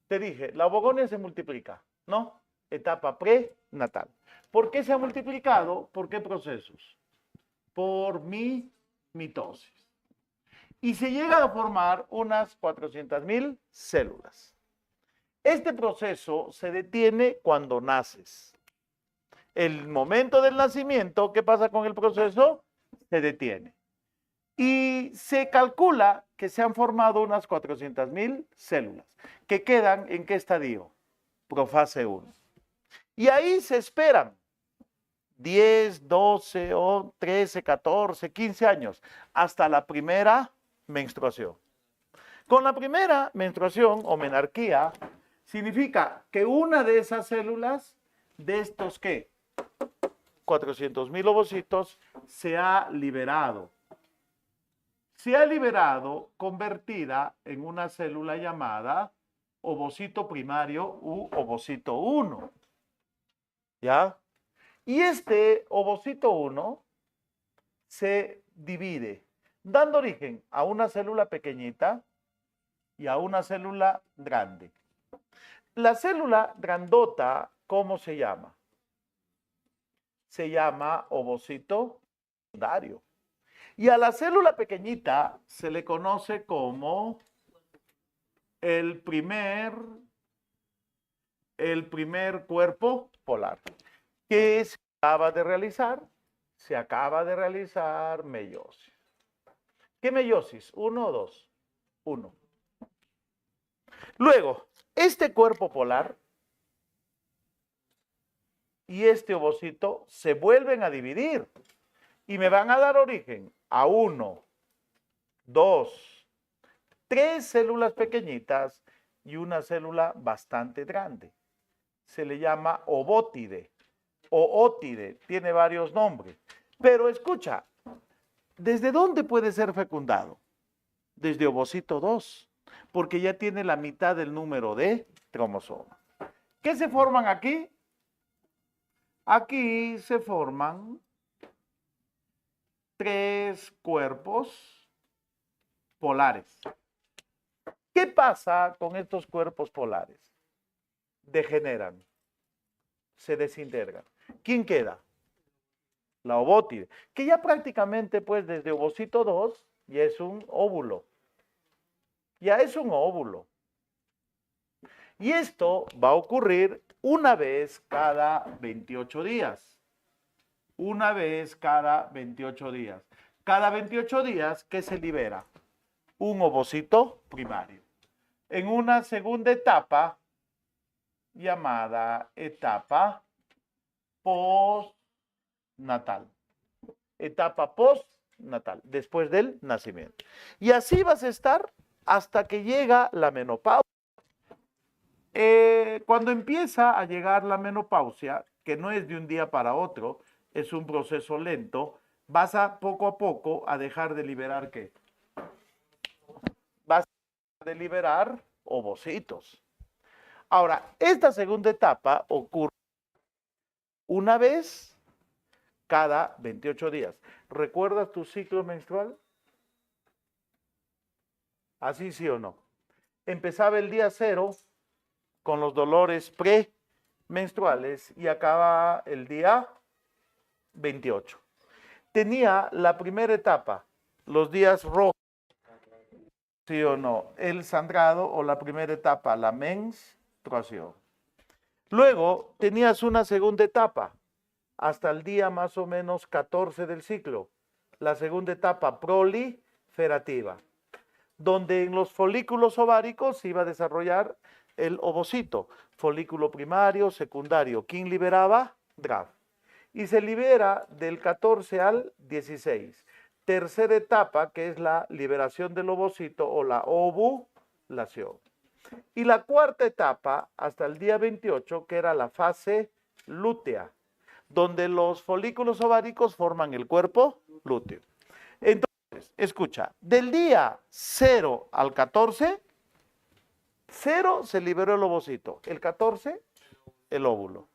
Te dije, la ovogonia se multiplica, ¿no? Etapa prenatal. ¿Por qué se ha multiplicado? ¿Por qué procesos? Por mitosis. Y se llegan a formar unas 400.000 células. Este proceso se detiene cuando naces. El momento del nacimiento, ¿qué pasa con el proceso? Se detiene. Y se calcula que se han formado unas 400.000 células, que quedan ¿en qué estadio? Profase 1. Y ahí se esperan 10, 12, 13, 14, 15 años, hasta la primera menstruación. Con la primera menstruación o menarquía, significa que una de esas células, de estos ¿qué? 400.000 ovocitos, se ha liberado. Se ha liberado convertida en una célula llamada ovocito primario u ovocito 1. ¿Ya? Y este ovocito 1 se divide, dando origen a una célula pequeñita y a una célula grande. La célula grandota, ¿cómo se llama? Se llama ovocito secundario. Y a la célula pequeñita se le conoce como el primer cuerpo polar. ¿Qué se acaba de realizar? Se acaba de realizar meiosis. ¿Qué meiosis? ¿1 o 2? 1. Luego, este cuerpo polar y este ovocito se vuelven a dividir y me van a dar origen a 1, 2, 3 células pequeñitas y una célula bastante grande. Se le llama ovótide o ótide, tiene varios nombres. Pero escucha, ¿desde dónde puede ser fecundado? Desde ovocito 2, porque ya tiene la mitad del número de cromosomas. ¿Qué se forman aquí? Aquí se forman 3 cuerpos polares. ¿Qué pasa con estos cuerpos polares? Degeneran, se desintegran. ¿Quién queda? La ovótide, que ya prácticamente pues desde ovocito 2 ya es un óvulo. Ya es un óvulo. Y esto va a ocurrir una vez cada 28 días. Una vez cada 28 días. Cada 28 días, ¿qué se libera? Un ovocito primario. En una segunda etapa llamada etapa postnatal. Etapa postnatal, después del nacimiento. Y así vas a estar hasta que llega la menopausia. Cuando empieza a llegar la menopausia, que no es de un día para otro, es un proceso lento, vas a poco a poco a dejar de liberar ¿qué? Vas a de liberar ovocitos. Ahora, esta segunda etapa ocurre una vez cada 28 días. ¿Recuerdas tu ciclo menstrual? ¿Así sí o no? Empezaba el día 0 con los dolores premenstruales y acaba el día 28. Tenía la primera etapa, los días rojos, ¿sí o no? El sangrado o la primera etapa, la menstruación. Luego tenías una segunda etapa, hasta el día más o menos 14 del ciclo. La segunda etapa proliferativa, donde en los folículos ováricos se iba a desarrollar el ovocito, folículo primario, secundario. ¿Quién liberaba? DRAF. Y se libera del 14 al 16. Tercera etapa, que es la liberación del ovocito o la ovulación. Y la cuarta etapa, hasta el día 28, que era la fase lútea, donde los folículos ováricos forman el cuerpo lúteo. Entonces, escucha, del día 0 al 14, 0 se liberó el ovocito, el 14, el óvulo.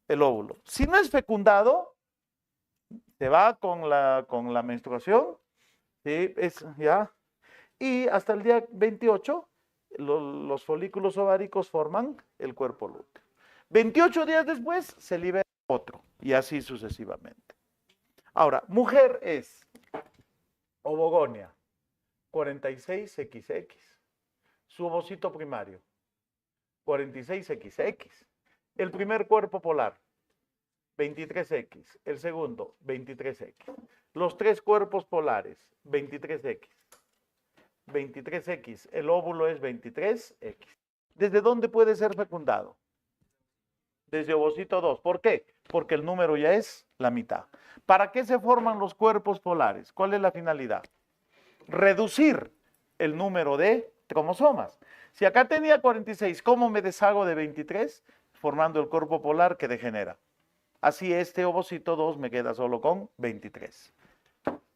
El óvulo. Si no es fecundado, se va con la menstruación, ¿sí? Ya. Y hasta el día 28, los folículos ováricos forman el cuerpo lúteo. 28 días después se libera otro, y así sucesivamente. Ahora, mujer es ovogonia, 46XX. Su ovocito primario, 46XX. El primer cuerpo polar, 23X. El segundo, 23X. Los tres cuerpos polares, 23X. 23X. El óvulo es 23X. ¿Desde dónde puede ser fecundado? Desde ovocito 2. ¿Por qué? Porque el número ya es la mitad. ¿Para qué se forman los cuerpos polares? ¿Cuál es la finalidad? Reducir el número de cromosomas. Si acá tenía 46, ¿cómo me deshago de 23? Formando el cuerpo polar que degenera. Así este ovocito 2 me queda solo con 23.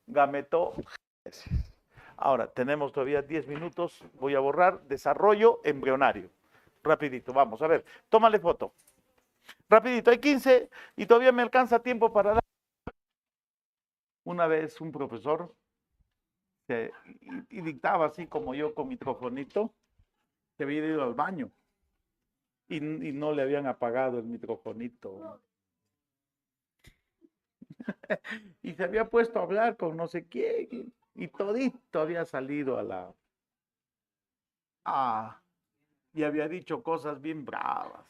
Gametogénesis. Ahora, tenemos todavía 10 minutos. Voy a borrar desarrollo embrionario. Rapidito, vamos a ver. Tómale foto. Rapidito, hay 15 y todavía me alcanza tiempo para dar. Una vez un profesor y dictaba así como yo con microfonito, que había ido al baño y no le habían apagado el microfonito. Y se había puesto a hablar con no sé quién y todito había salido a la... y había dicho cosas bien bravas.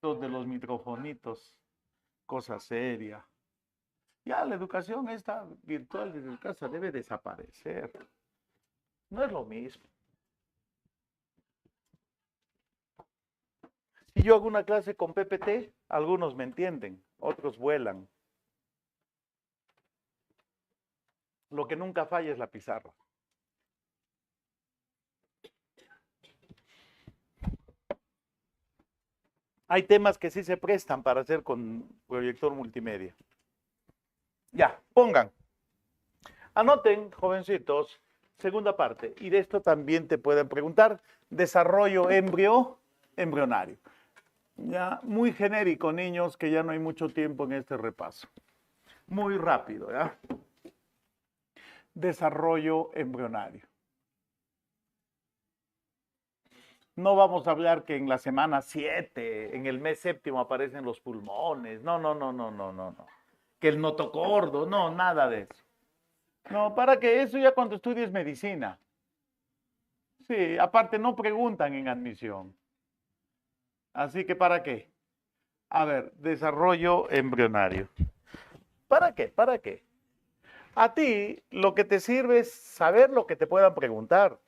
Los de los microfonitos, cosa seria. Ya la educación esta virtual desde casa debe desaparecer. No es lo mismo. Si yo hago una clase con PPT, algunos me entienden, otros vuelan. Lo que nunca falla es la pizarra. Hay temas que sí se prestan para hacer con proyector multimedia. Ya, pongan. Anoten, jovencitos, segunda parte. Y de esto también te pueden preguntar. Desarrollo embrionario. Ya, muy genérico, niños, que ya no hay mucho tiempo en este repaso. Muy rápido, ¿ya? Desarrollo embrionario. No vamos a hablar que en la semana 7, en el mes séptimo aparecen los pulmones. No. Que el notocordo, no, nada de eso. No, para que eso ya cuando estudies medicina. Sí, aparte no preguntan en admisión. Así que ¿para qué? A ver, desarrollo embrionario. ¿Para qué? ¿Para qué? A ti lo que te sirve es saber lo que te puedan preguntar.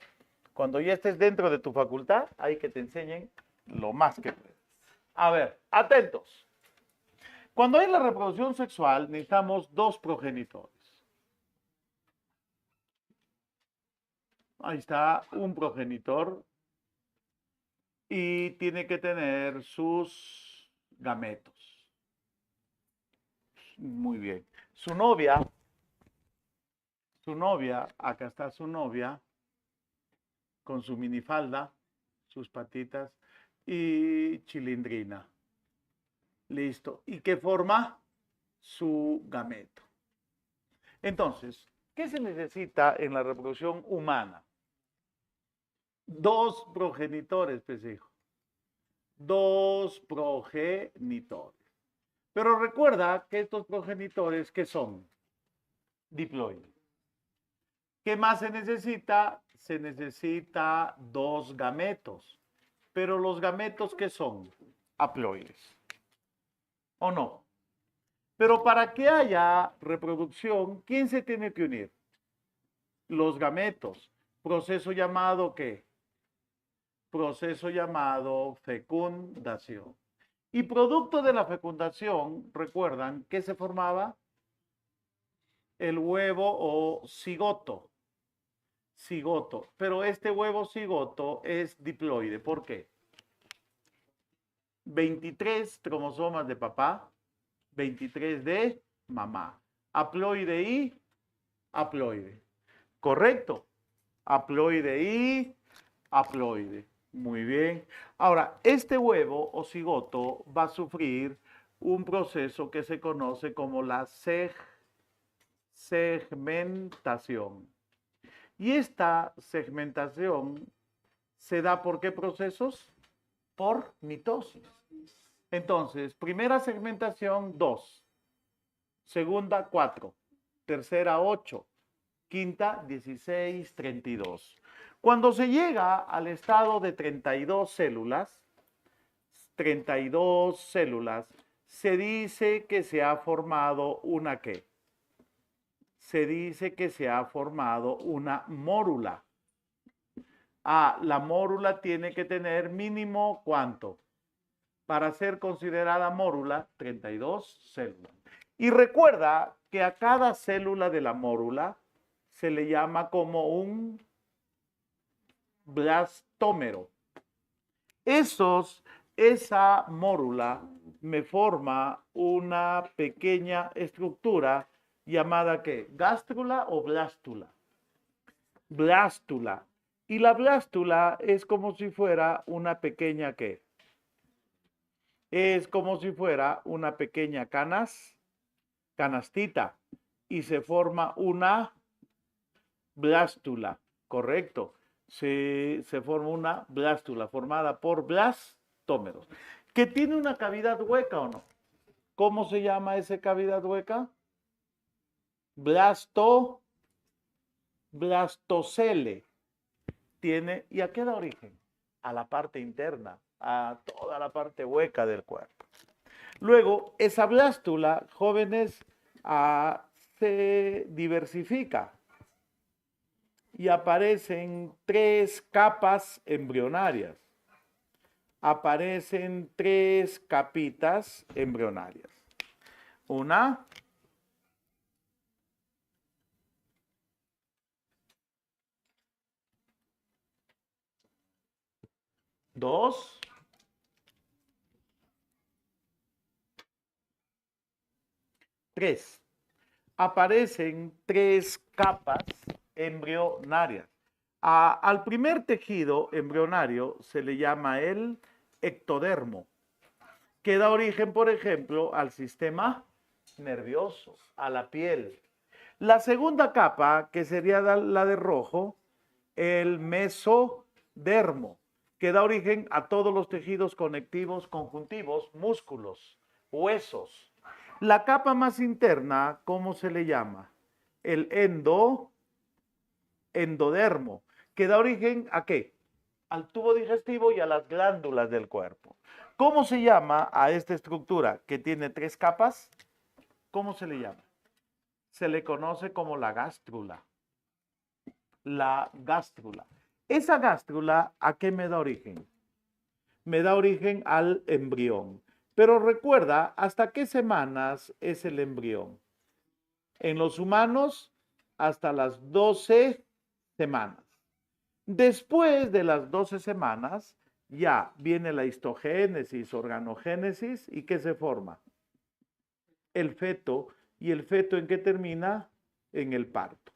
Cuando ya estés dentro de tu facultad, hay que te enseñen lo más que puedas. A ver, atentos. Cuando hay la reproducción sexual, necesitamos dos progenitores. Ahí está un progenitor y tiene que tener sus gametos. Muy bien. Su novia, acá está su novia, con su minifalda, sus patitas y chilindrina. Listo. ¿Y qué forma? Su gameto. Entonces, ¿qué se necesita en la reproducción humana? Dos progenitores, pues hijo. Dos progenitores. Pero recuerda que estos progenitores, ¿qué son? Diploides. ¿Qué más se necesita? Se necesita dos gametos. Pero los gametos, ¿qué son? Haploides. ¿O no? Pero para que haya reproducción, ¿quién se tiene que unir? Los gametos. Proceso llamado ¿qué? Proceso llamado fecundación. Y producto de la fecundación, recuerdan que se formaba el huevo o cigoto. Cigoto. Pero este huevo cigoto es diploide. ¿Por qué? 23 cromosomas de papá, 23 de mamá. Haploide y haploide. ¿Correcto? Haploide y haploide. Muy bien. Ahora, este huevo o cigoto va a sufrir un proceso que se conoce como la segmentación. Y esta segmentación se da por qué procesos? Por mitosis. Entonces, primera segmentación 2, segunda 4, tercera 8, quinta 16, 32. Cuando se llega al estado de 32 células, se dice que se ha formado una ¿qué? Se dice que se ha formado una mórula. Ah, la mórula tiene que tener mínimo ¿cuánto? Para ser considerada mórula, 32 células. Y recuerda que a cada célula de la mórula se le llama como un blastómero. Esa mórula me forma una pequeña estructura llamada ¿qué? ¿Gástrula o blástula? Blástula. Y la blástula es como si fuera una pequeña ¿qué? Es como si fuera una pequeña canastita y se forma una blástula, correcto. Se forma una blástula formada por blastómeros, que tiene una cavidad hueca o no. ¿Cómo se llama esa cavidad hueca? Blastocele. Tiene, ¿y a qué da origen? A la parte interna, a toda la parte hueca del cuerpo. Luego, esa blástula, jóvenes, se diversifica y aparecen 3 capas embrionarias. Aparecen 3 capitas embrionarias. Una, dos, tres. Aparecen 3 capas embrionarias. Al primer tejido embrionario se le llama el ectodermo, que da origen, por ejemplo, al sistema nervioso, a la piel. La segunda capa, que sería la de rojo, el mesodermo, que da origen a todos los tejidos conectivos, conjuntivos, músculos, huesos. La capa más interna, ¿cómo se le llama? El endodermo, que da origen ¿a qué? Al tubo digestivo y a las glándulas del cuerpo. ¿Cómo se llama a esta estructura que tiene 3 capas? ¿Cómo se le llama? Se le conoce como la gástrula. La gástrula. Esa gástrula, ¿a qué me da origen? Me da origen al embrión. Pero recuerda, ¿hasta qué semanas es el embrión? En los humanos, hasta las 12 semanas. Después de las 12 semanas, ya viene la histogénesis, organogénesis, ¿y qué se forma? el feto. ¿Y el feto en qué termina? En el parto.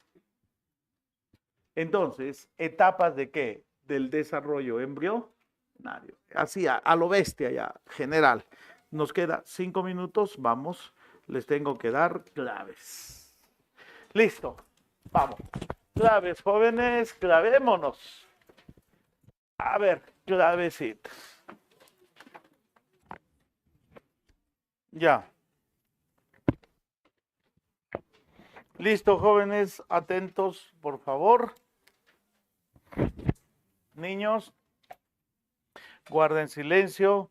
Entonces, ¿etapas de qué? Del desarrollo embrionario. Así, a lo bestia ya, general. Nos queda 5 minutos, vamos. Les tengo que dar claves. Listo, vamos. Claves, jóvenes, clavémonos. A ver, clavecitas. Ya. Listo, jóvenes, atentos, por favor. Niños, guarden silencio.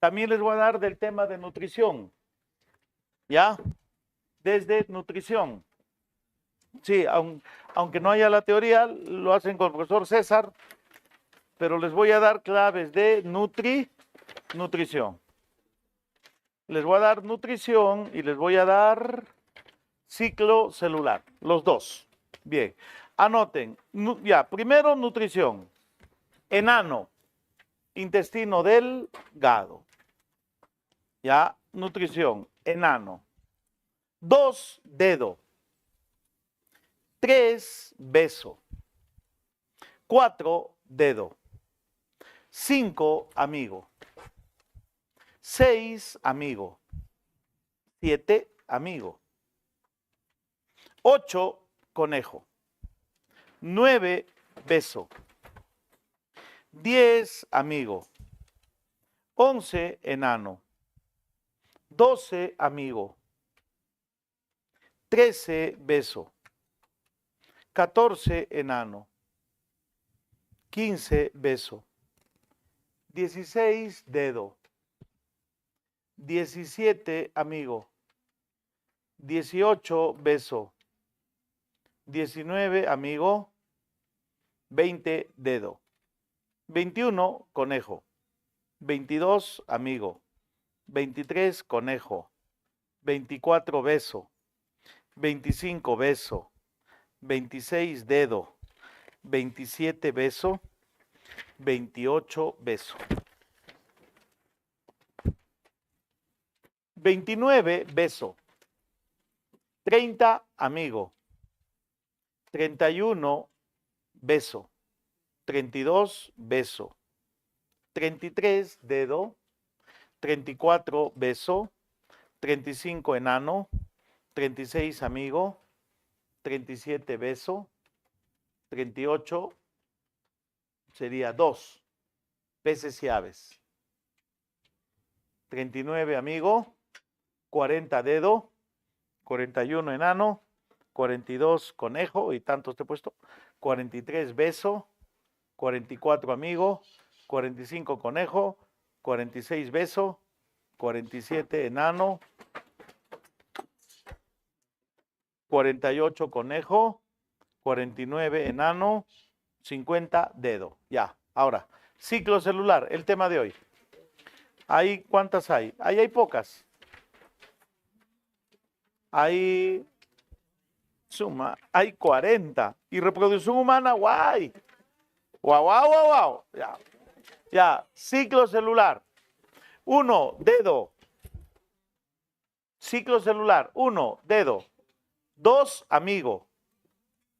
También les voy a dar del tema de nutrición. ¿Ya? Desde nutrición. Sí, aunque no haya la teoría, lo hacen con el profesor César, pero les voy a dar claves de nutrición. Les voy a dar nutrición y les voy a dar ciclo celular, los dos. Bien, anoten, ya, primero nutrición. Enano, intestino delgado. Ya, nutrición, enano. 2, dedo. 3, beso. 4, dedo. 5, amigo. 6, amigo. 7, amigo. 8, conejo. 9, beso. 10, amigo. 11, enano. 12, amigo. 13, beso. 14, enano. 15, beso. 16, dedo. 17, amigo. 18, beso. 19, amigo. 20, dedo. 21, conejo. 22, amigo. 23, conejo. 24, beso. 25, beso. 26, dedo. 27, beso. 28, beso. 29, beso. 30, amigo. 31, beso. 32, beso. 33, dedo. 34, beso. 35, enano. 36, amigo. 37, beso. 38, sería 2, peces y aves. 39, amigo. 40, dedo. 41, enano. 42, conejo, y tantos te he puesto. 43, beso. 44, amigo. 45, conejo. 46, beso. 47, enano. 48, conejo. 49, enano. 50, dedo. Ya, ahora, ciclo celular, el tema de hoy. ¿Ahí cuántas hay? Ahí hay pocas. Hay 40. Y reproducción humana, guay. Guau. Ya, ciclo celular. 1, dedo. Ciclo celular. 1, dedo. 2, amigo.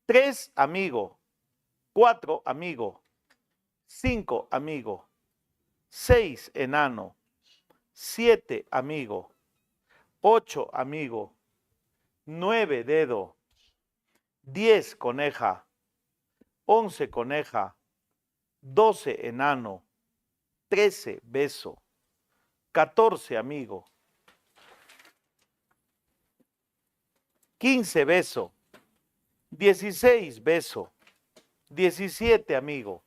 3, amigo. 4, amigo. 5, amigo. 6, enano. 7, amigo. 8, amigo. 9, dedo. 10, coneja. 11, coneja. 12, enano. 13, beso. 14, amigo. 15, beso. 16, beso. 17, amigo.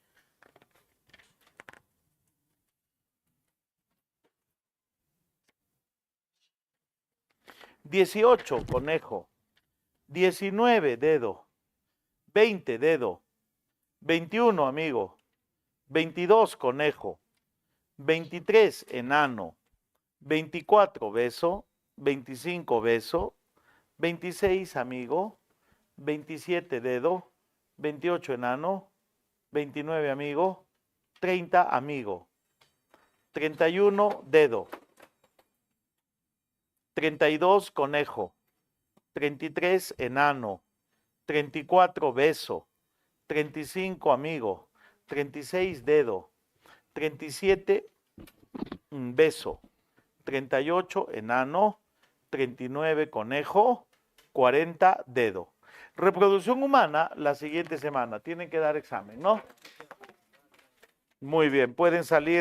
18, conejo. 19, dedo. 20, dedo. 21, amigo. 22, conejo. 23, enano. 24, beso. 25, beso. 26, amigo. 27, dedo. 28, enano. 29, amigo. 30, amigo. 31, dedo. 32 conejo, 33 enano, 34 beso, 35 amigo, 36 dedo, 37 beso, 38 enano, 39 conejo, 40 dedo. Reproducción humana la siguiente semana. Tienen que dar examen, ¿no? Muy bien, pueden salir.